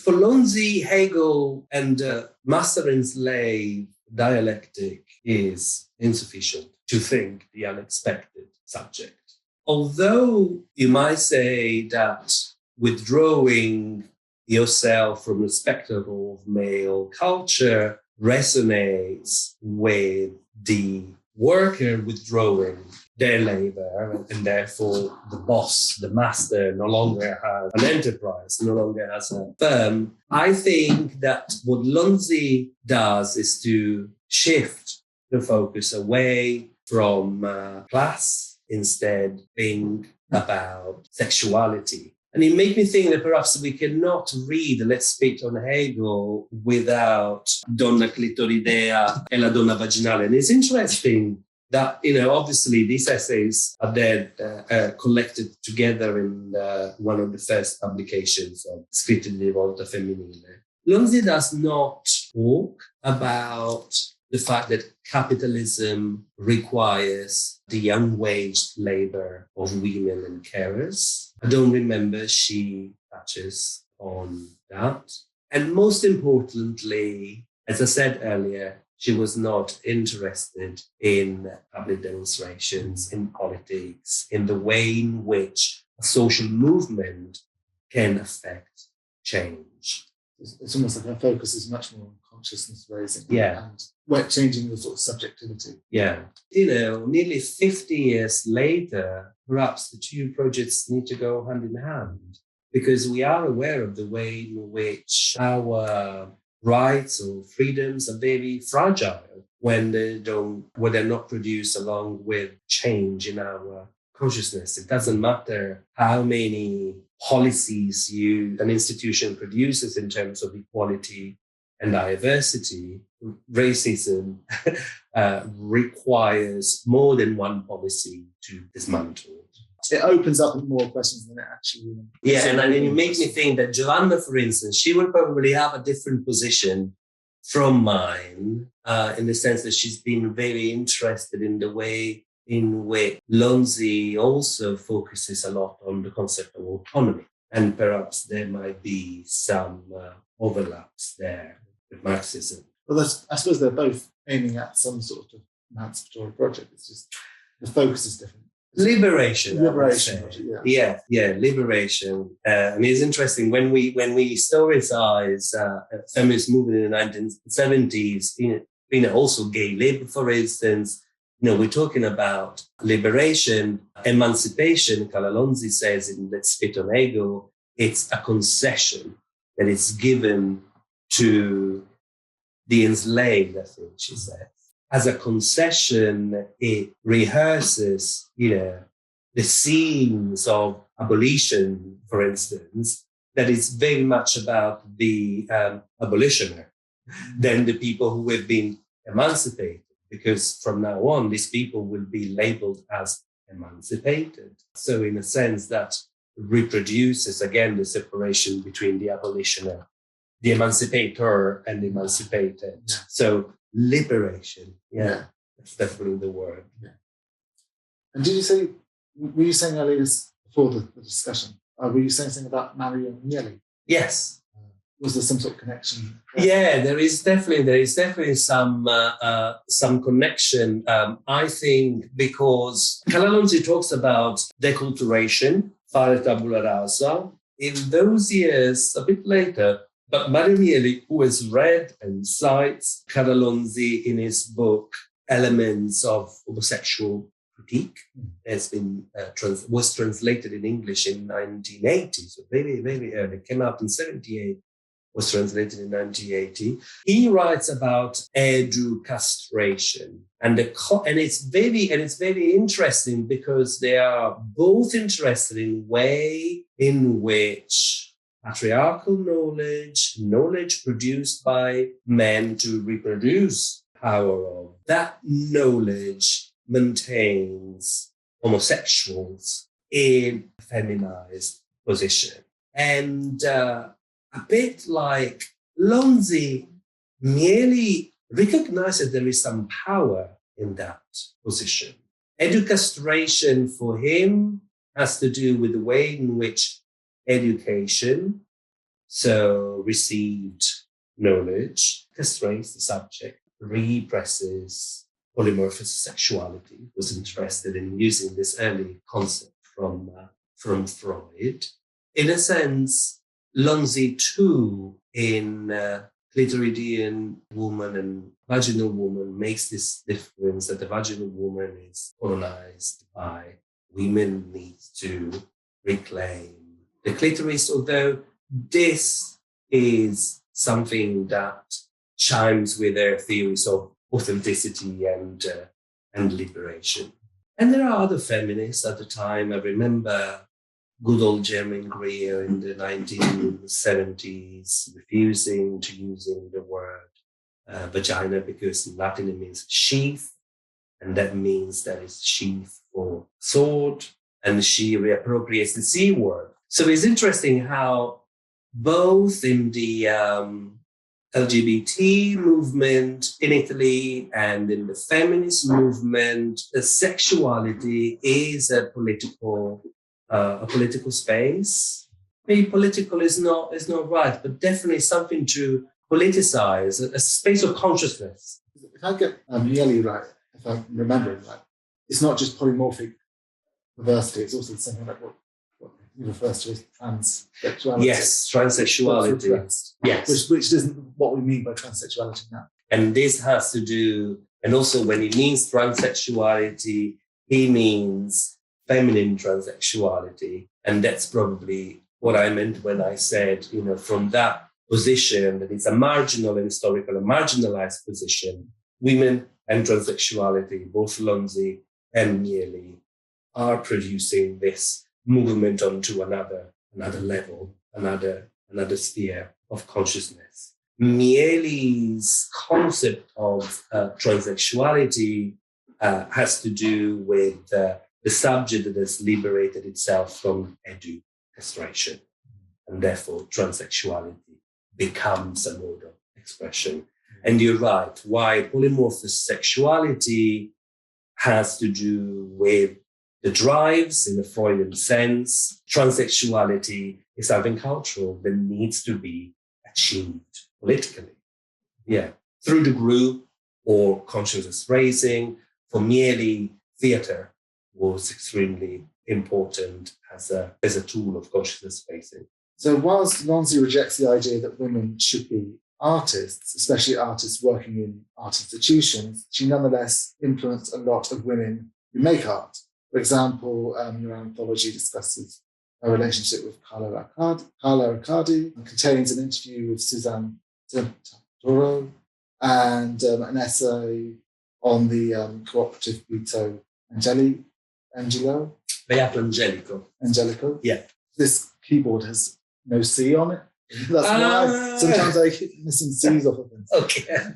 Lonzi, Hegel, and master and slave dialectic is insufficient to think the unexpected subject. Although you might say that withdrawing yourself from the spectacle of male culture resonates with the worker withdrawing their labor, and therefore the boss, the master, no longer has an enterprise, no longer has a firm. I think that what Lonzi does is to shift the focus away from class, instead think about sexuality And it made me think that perhaps we cannot read Let's Spit on Hegel without Donna Clitoridea e la Donna Vaginale. And it's interesting that, obviously these essays are then collected together in one of the first publications of Scritti di Rivolta Femminile. Lonzi does not talk about the fact that capitalism requires the unwaged labor of women and carers. I don't remember she touches on that. And most importantly, as I said earlier, she was not interested in public demonstrations, in politics, in the way in which a social movement can affect change. It's almost like her focus is much more on consciousness raising and changing the sort of subjectivity. Yeah. Nearly 50 years later, perhaps the two projects need to go hand in hand, because we are aware of the way in which our rights or freedoms are very fragile when they're not produced along with change in our consciousness. It doesn't matter how many policies an institution produces in terms of equality and diversity. Racism requires more than one policy to dismantle it. It opens up more questions than it actually. Yeah, and then you make me think that Giovanna, for instance, she would probably have a different position from mine in the sense that she's been very interested in the way in which Lonzi also focuses a lot on the concept of autonomy. And perhaps there might be some overlaps there with Marxism. Well, I suppose they're both aiming at some sort of emancipatory project. It's just the focus is different. Liberation. Project, Yeah, liberation. And it's interesting when we historicize feminist movement in the 1970s, also gay labor, for instance. We're talking about liberation, emancipation. Carla Lonzi says in Let's Spit on Hegel, it's a concession that is given to the enslaved, I think she said. As a concession, it rehearses, the scenes of abolition, for instance, that is very much about the abolitioner than the people who have been emancipated. Because from now on, these people will be labeled as emancipated. So in a sense, that reproduces, again, the separation between the abolitioner, the emancipator, and the emancipated. Yeah. So liberation, that's definitely the word. Yeah. And were you saying earlier, before the discussion, were you saying something about Mario Mieli? Yes. Was there some sort of connection? Yeah, there is definitely some connection. I think because Carla Lonzi talks about deculturation, fare tabula rasa. In those years, a bit later, but Mario Mieli, who has read and cites Carla Lonzi in his book Elements of Homosexual Critique, was translated in English in 1980, so very, very early. It came out in 1978. Was translated in 1980. He writes about edu-castration, and it's very interesting because they are both interested in way in which patriarchal knowledge produced by men to reproduce power of that knowledge maintains homosexuals in a feminized position. And a bit like Lonzi merely recognizes there is some power in that position. Educastration for him has to do with the way in which education, so received knowledge, castrates the subject, represses polymorphous sexuality, was interested in using this early concept from Freud. In a sense, Lonzi too, in clitoridean woman and vaginal woman, makes this difference that the vaginal woman is colonized by women need to reclaim the clitoris, although this is something that chimes with their theories of authenticity and liberation. And there are other feminists at the time. I remember good old German Greer in the 1970s, refusing to using the word vagina because in Latin it means sheath, and that means that it's sheath for sword, and she reappropriates the C word. So it's interesting how both in the LGBT movement in Italy and in the feminist movement, sexuality is a political space. Maybe political is not right, but definitely something to politicize, a space of consciousness. If I get nearly right, if I'm remembering right, it's not just polymorphic diversity, it's also something like what he refers to as transsexuality. Yes, transsexuality. Yes. Which isn't what we mean by transsexuality now. And this has to do, and also when he means transsexuality, he means feminine transsexuality. And that's probably what I meant when I said, from that position, that it's a marginal and historical, a marginalized position, women and transsexuality, both Lonzi and Mieli, are producing this movement onto another level, another sphere of consciousness. Mieli's concept of transsexuality has to do with the subject that has liberated itself from castration, and therefore transsexuality becomes a mode of expression. And you're right, why polymorphous sexuality has to do with the drives in a Freudian sense. Transsexuality is something cultural that needs to be achieved politically. Yeah, through the group or consciousness raising. For Mieli, theatre was extremely important as a tool of consciousness raising. So whilst Lonzi rejects the idea that women should be artists, especially artists working in art institutions, she nonetheless influenced a lot of women who make art. For example, your anthology discusses her relationship with Carla Riccardi, and contains an interview with Suzanne Santoro and an essay on the cooperative Beato Angelico. Yeah. This keyboard has no C on it. That's why sometimes I keep missing C's off of things. Okay.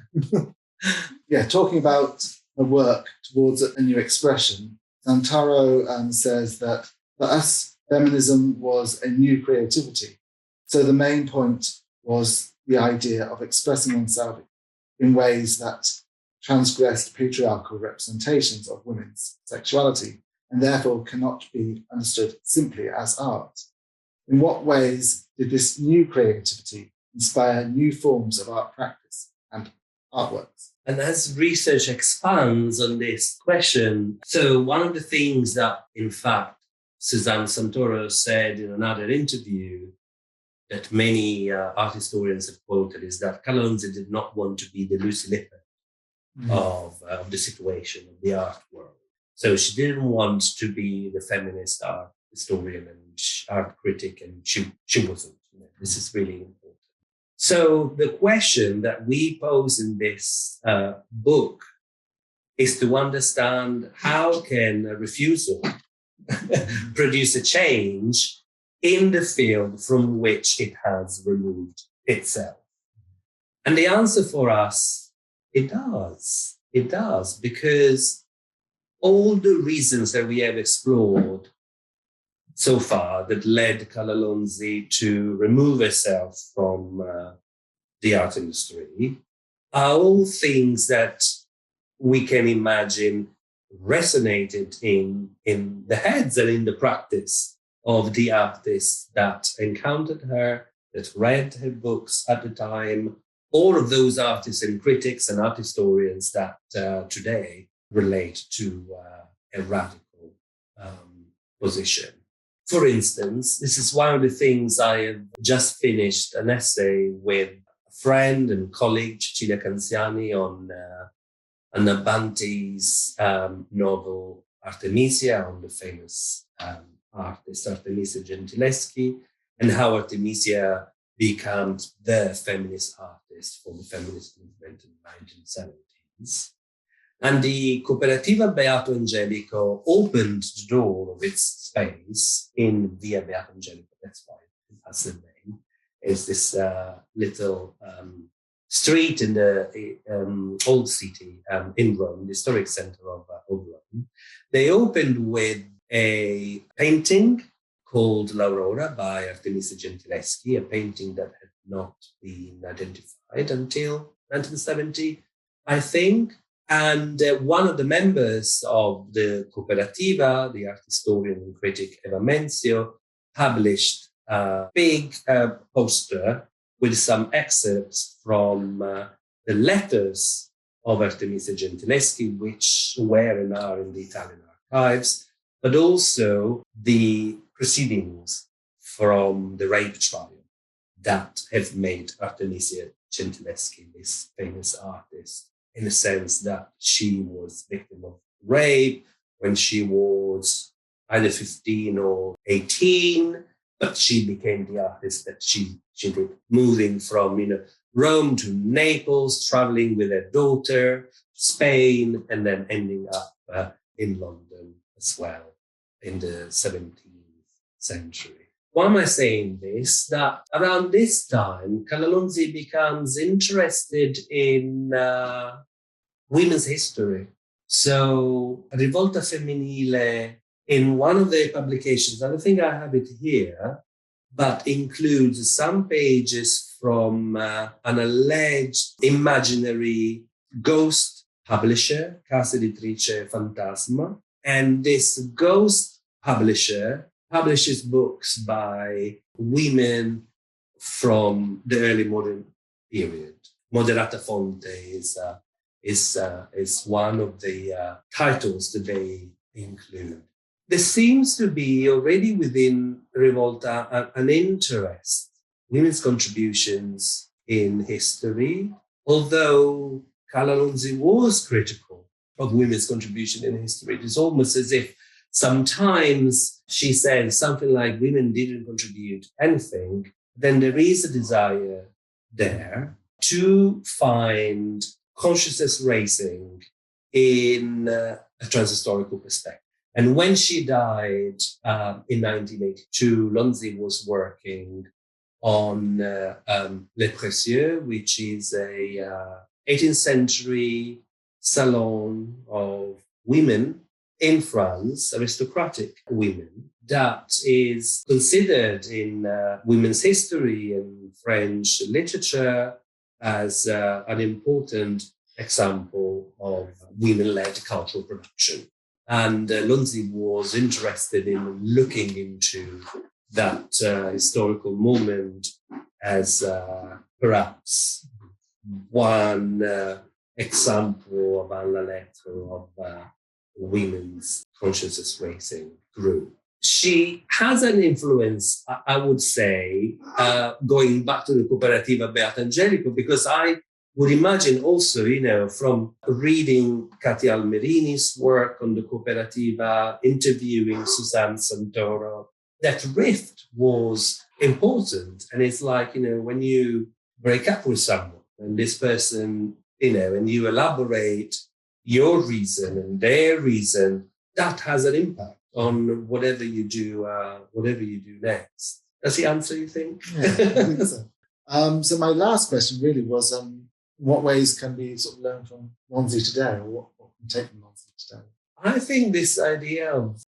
Yeah, talking about her work towards a new expression, Santoro says that for us, feminism was a new creativity. So the main point was the idea of expressing oneself in ways that transgressed patriarchal representations of women's sexuality and therefore cannot be understood simply as art. In what ways did this new creativity inspire new forms of art practice and artworks? And as research expands on this question, so one of the things that, in fact, Suzanne Santoro said in another interview that many art historians have quoted is that Carla Lonzi did not want to be the Lucy Lippert of the situation of the art world. So she didn't want to be the feminist art historian and art critic, and she wasn't. This is really important. So the question that we pose in this book is to understand how can a refusal produce a change in the field from which it has removed itself. And the answer for us, it does. It does, because all the reasons that we have explored so far that led Carla Lonzi to remove herself from the art industry are all things that we can imagine resonated in the heads and in the practice of the artists that encountered her, that read her books at the time, all of those artists and critics and art historians that today relate to a radical position. For instance, this is one of the things I have just finished an essay with a friend and colleague, Cecilia Canziani, on Anna Banti's novel Artemisia, on the famous artist Artemisia Gentileschi, and how Artemisia becomes the feminist artist for the feminist movement in the 1970s. And the Cooperativa Beato Angelico opened the door of its space in Via Beato Angelico. That's why it has the name. It's this little street in the old city in Rome, the historic center of Rome. They opened with a painting called L'Aurora by Artemisia Gentileschi, a painting that had not been identified until 1970, I think. And one of the members of the Cooperativa, the art historian and critic Eva Menzio, published a big poster with some excerpts from the letters of Artemisia Gentileschi, which were and are in the Italian archives, but also the proceedings from the rape trial that have made Artemisia Gentileschi this famous artist, in the sense that she was victim of rape when she was either 15 or 18, but she became the artist that she did, moving from Rome to Naples, traveling with her daughter, Spain, and then ending up in London as well in the 17th century. Why am I saying this? That around this time, Carla Lonzi becomes interested in women's history. So Rivolta Femminile, in one of their publications, I don't think I have it here, but includes some pages from an alleged imaginary ghost publisher, Casa Editrice Fantasma. And this ghost publisher publishes books by women from the early modern period. Moderata Fonte is one of the titles that they include. There seems to be already within Rivolta an interest, women's contributions in history, although Carla Lonzi was critical of women's contribution in history. It is almost as if sometimes she said something like women didn't contribute anything, then there is a desire there to find consciousness raising in a transhistorical perspective. And when she died in 1982, Lonzi was working on Les Précieux, which is a 18th century salon of women in France, aristocratic women, that is considered in women's history and French literature as an important example of women-led cultural production. And Lonzi was interested in looking into that historical moment as perhaps one example avant la lettre of women's consciousness raising group. She has an influence, I would say, going back to the Cooperativa Beato Angelico, because I would imagine also, from reading Katia Almerini's work on the Cooperativa, interviewing Suzanne Santoro, that rift was important. And it's like, when you break up with someone and this person, and you elaborate your reason and their reason, that has an impact on whatever you do next. Does he answer, you think? Yeah, I think so. So my last question really was, what ways can we sort of learn from Lonzi today, or what can we take from Lonzi today? I think this idea of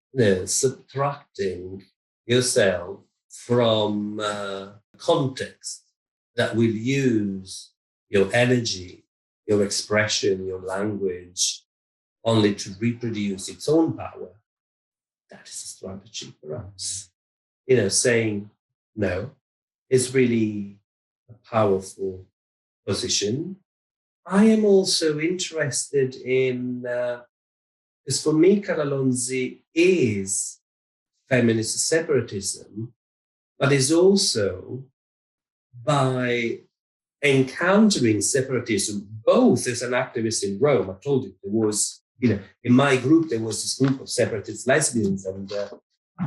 subtracting yourself from context that will use your energy, your expression, your language, only to reproduce its own power, that is a strategy for us. Saying no is really a powerful position. I am also interested in, because for me, Carla Lonzi is feminist separatism, but is also by encountering separatism, both as an activist in Rome. I told you there was, in my group, there was this group of separatist lesbians, and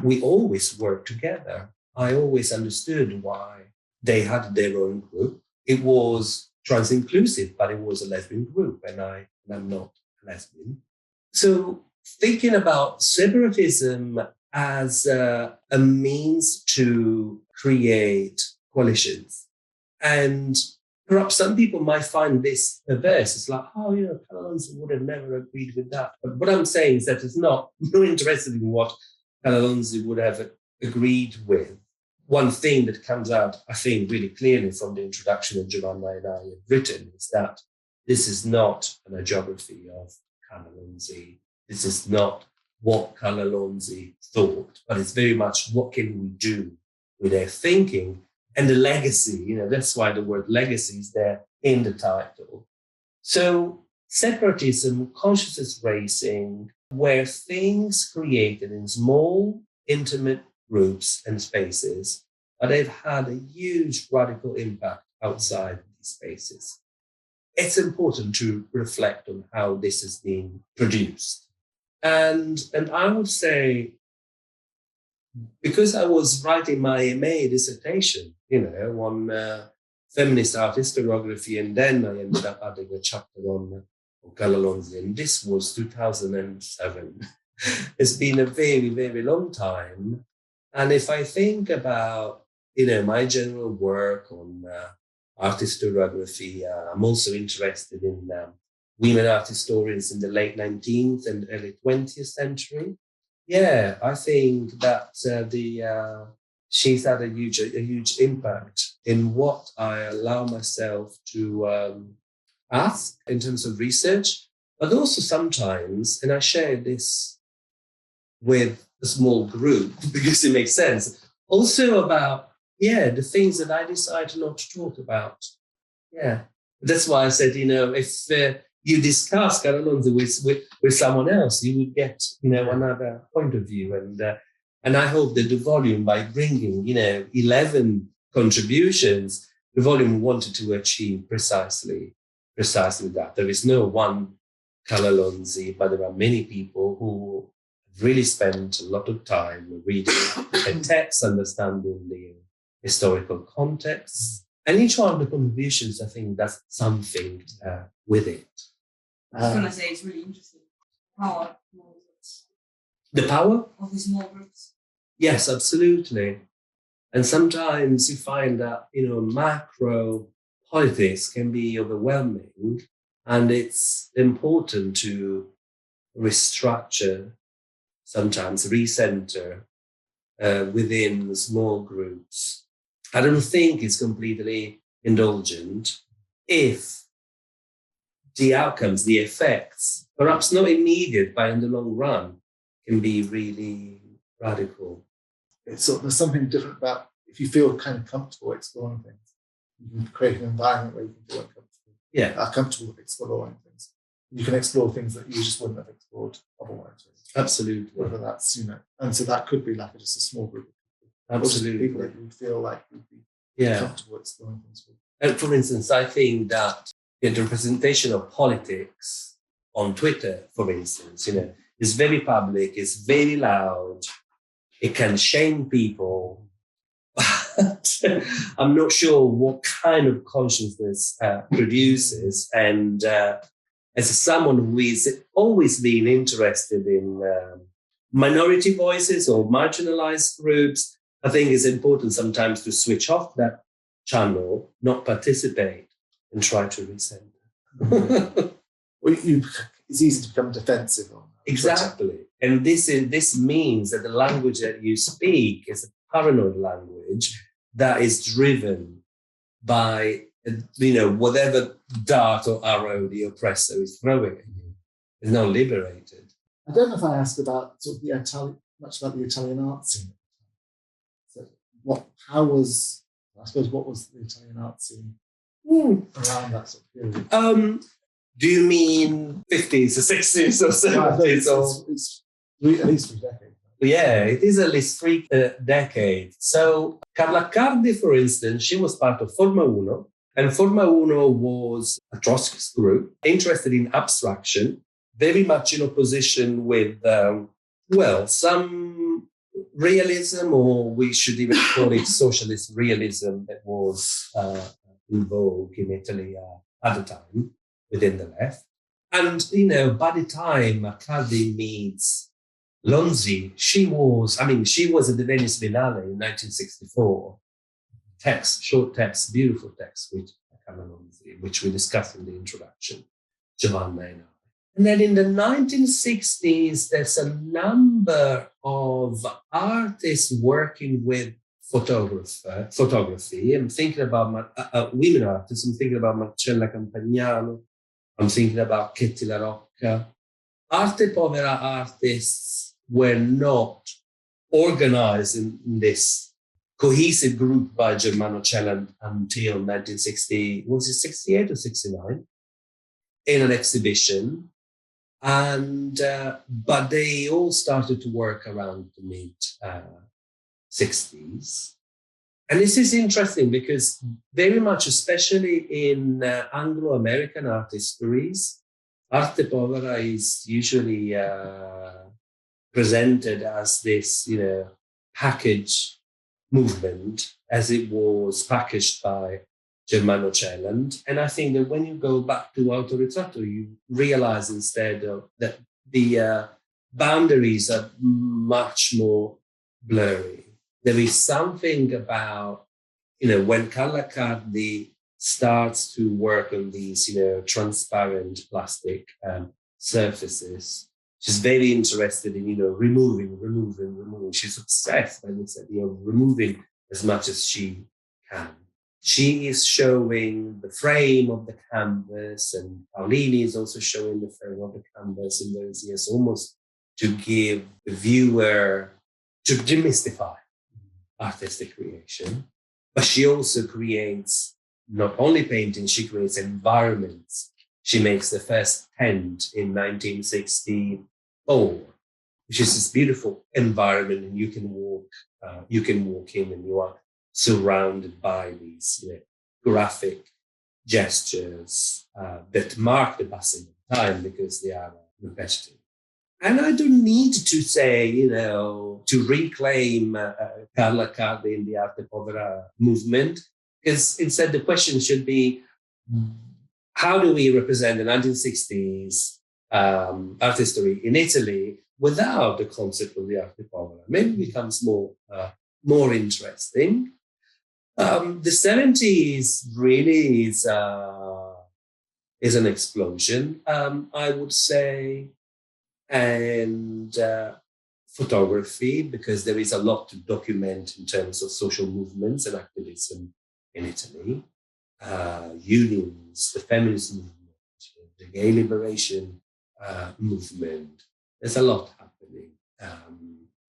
we always worked together. I always understood why they had their own group. It was trans-inclusive, but it was a lesbian group, and I'm not lesbian. So thinking about separatism as a means to create coalitions. And perhaps some people might find this perverse. It's like, Carla Lonzi would have never agreed with that. But what I'm saying is that it's not interested in what Carla Lonzi would have agreed with. One thing that comes out, I think, really clearly from the introduction that Giovanna and I have written is that this is not an hagiography of Carla Lonzi. This is not what Carla Lonzi thought, but it's very much what can we do with their thinking and the legacy. That's why the word legacy is there in the title. So separatism, consciousness raising, were things created in small, intimate groups and spaces, but they've had a huge radical impact outside these spaces. It's important to reflect on how this has been produced. And I would say, because I was writing my MA dissertation, on feminist art historiography, and then I ended up adding a chapter on Carla Lonzi, and this was 2007. It's been a very, very long time. And if I think about, my general work on art historiography, I'm also interested in women art historians in the late 19th and early 20th century. Yeah, I think that she's had a huge impact in what I allow myself to ask in terms of research, but also sometimes, and I share this with a small group because it makes sense, also about, the things that I decide not to talk about. Yeah, that's why I said, if you discuss Carla Lonzi with someone else, you would get, another point of view. And I hope that the volume, by bringing, 11 contributions, the volume wanted to achieve precisely that. There is no one Carla Lonzi, but there are many people who really spent a lot of time reading a text, understanding the historical context. And each one of the contributions, I think, does something with it. I was going to say it's really interesting. Power. The power? Of the small groups. Yes, absolutely. And sometimes you find that, macro politics can be overwhelming, and it's important to restructure, sometimes recenter within small groups. I don't think it's completely indulgent if the outcomes, the effects, perhaps not immediate, but in the long run, can be really radical. There's something different about if you feel kind of comfortable exploring things, you can create an environment where you can feel comfortable exploring things. You can explore things that you just wouldn't have explored otherwise. Absolutely. Whether that's, and so that could be like just a small group of people. Absolutely. People that you would feel like you'd be comfortable exploring things with. And for instance, I think that the representation of politics on Twitter, for instance, is very public, it's very loud, it can shame people, but I'm not sure what kind of consciousness produces. And as someone who is always been interested in minority voices or marginalized groups, I think it's important sometimes to switch off that channel, not participate, and try to recenter. It's easy to become defensive on that. Exactly. And this means that the language that you speak is a paranoid language that is driven by, whatever dart or arrow the oppressor is throwing at you. It's not liberated. I don't know if I asked about much about the Italian art scene. So what was the Italian art scene around that sort of period? Do you mean 50s or 60s or 70s? It's at least 3 decades. Yeah, it is at least 3 decades. So Carla Cardi, for instance, she was part of Forma Uno, and Forma Uno was a Trotskyist group interested in abstraction, very much in opposition with, some realism, or we should even call it socialist realism, that was in vogue in Italy at the time within the left. And, by the time Cardi meets Lonzi, she was at the Venice Biennale in 1964. Short text, beautiful text with Carla Lonzi, which we discussed in the introduction, Giovanna and I. And then in the 1960s, there's a number of artists working with photography. I'm thinking about women artists. I'm thinking about Marcella Campagnano. I'm thinking about Ketty La Rocca. Arte Povera artists were not organized in this cohesive group by Germano Celland until 1960, was it 68 or 69, in an exhibition. And but they all started to work around the mid-60s. And this is interesting because very much, especially in Anglo-American art histories, Arte Povera is usually presented as this, package movement, as it was packaged by Germano Celland. And I think that when you go back to Autoritratto, you realize instead that the boundaries are much more blurry. There is something about, when Carla Cardi starts to work on these, transparent plastic surfaces, she's very interested in, removing. She's obsessed by this idea of removing as much as she can. She is showing the frame of the canvas, and Paolini is also showing the frame of the canvas in those years, almost to give the viewer, to demystify artistic creation. But she also creates not only painting, she creates environments. She makes the first tent in 1964, which is this beautiful environment, and you can walk in, and you are surrounded by these graphic gestures that mark the passing of time because they are repetitive. And I don't need to say, to reclaim Carla Cardi in the Arte Povera movement, because instead the question should be, how do we represent the 1960s art history in Italy without the concept of the Arte Povera? Maybe it becomes more interesting. The 70s really is an explosion, I would say, and photography, because there is a lot to document in terms of social movements and activism in Italy. Unions, the feminist movement, the gay liberation movement. There's a lot happening.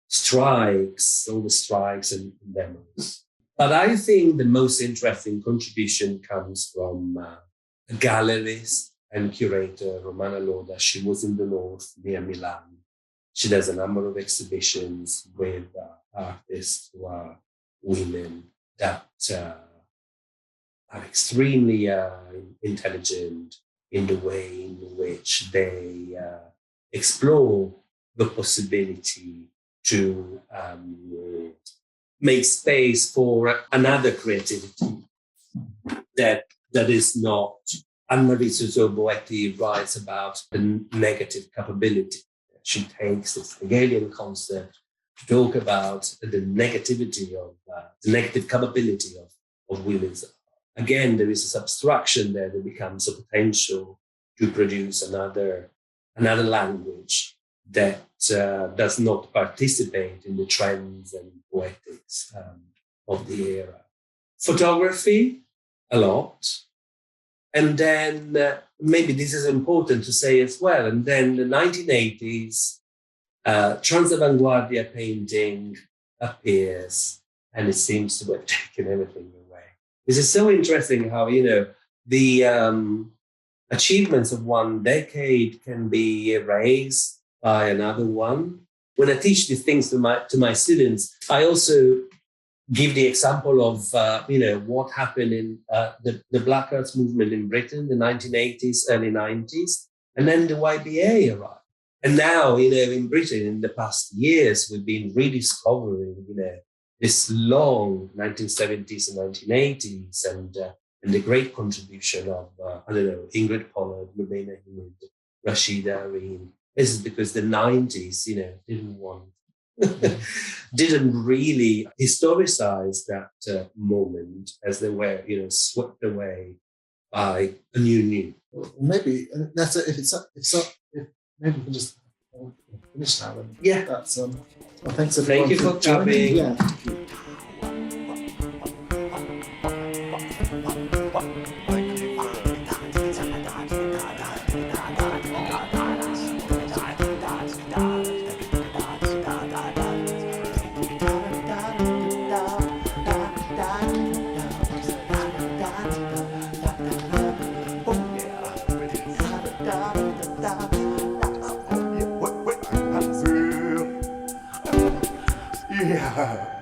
Strikes, all the strikes and demos. But I think the most interesting contribution comes from a gallerist and curator, Romana Loda. She was in the north near Milan. She does a number of exhibitions with artists who are women that are extremely intelligent in the way in which they explore the possibility to make space for another creativity that is not. Anne-Marie Boetti writes about the negative capability. She takes this Hegelian concept to talk about the negativity of the negative capability of women's art. Again, there is a subtraction there that becomes a potential to produce another language that does not participate in the trends and poetics of the era. Photography, a lot. And then maybe this is important to say as well. And then the 1980s, Transavanguardia painting appears, and it seems to have taken everything away. This is so interesting how, the achievements of one decade can be erased by another one. When I teach these things to my students, I also give the example of, what happened in the Black Arts movement in Britain, the 1980s, early 90s, and then the YBA arrived. And now, in Britain, in the past years, we've been rediscovering, this long 1970s and 1980s, and the great contribution of, Ingrid Pollard, Rubina Heward, Rashida Areen. This is because the 90s, didn't really historicize that moment as they were, swept away by a new. Or maybe that's it. If maybe we can just finish now. Then. Yeah. That's well, thanks everyone. Thank you for coming. Yeah. Thank you. Yeah.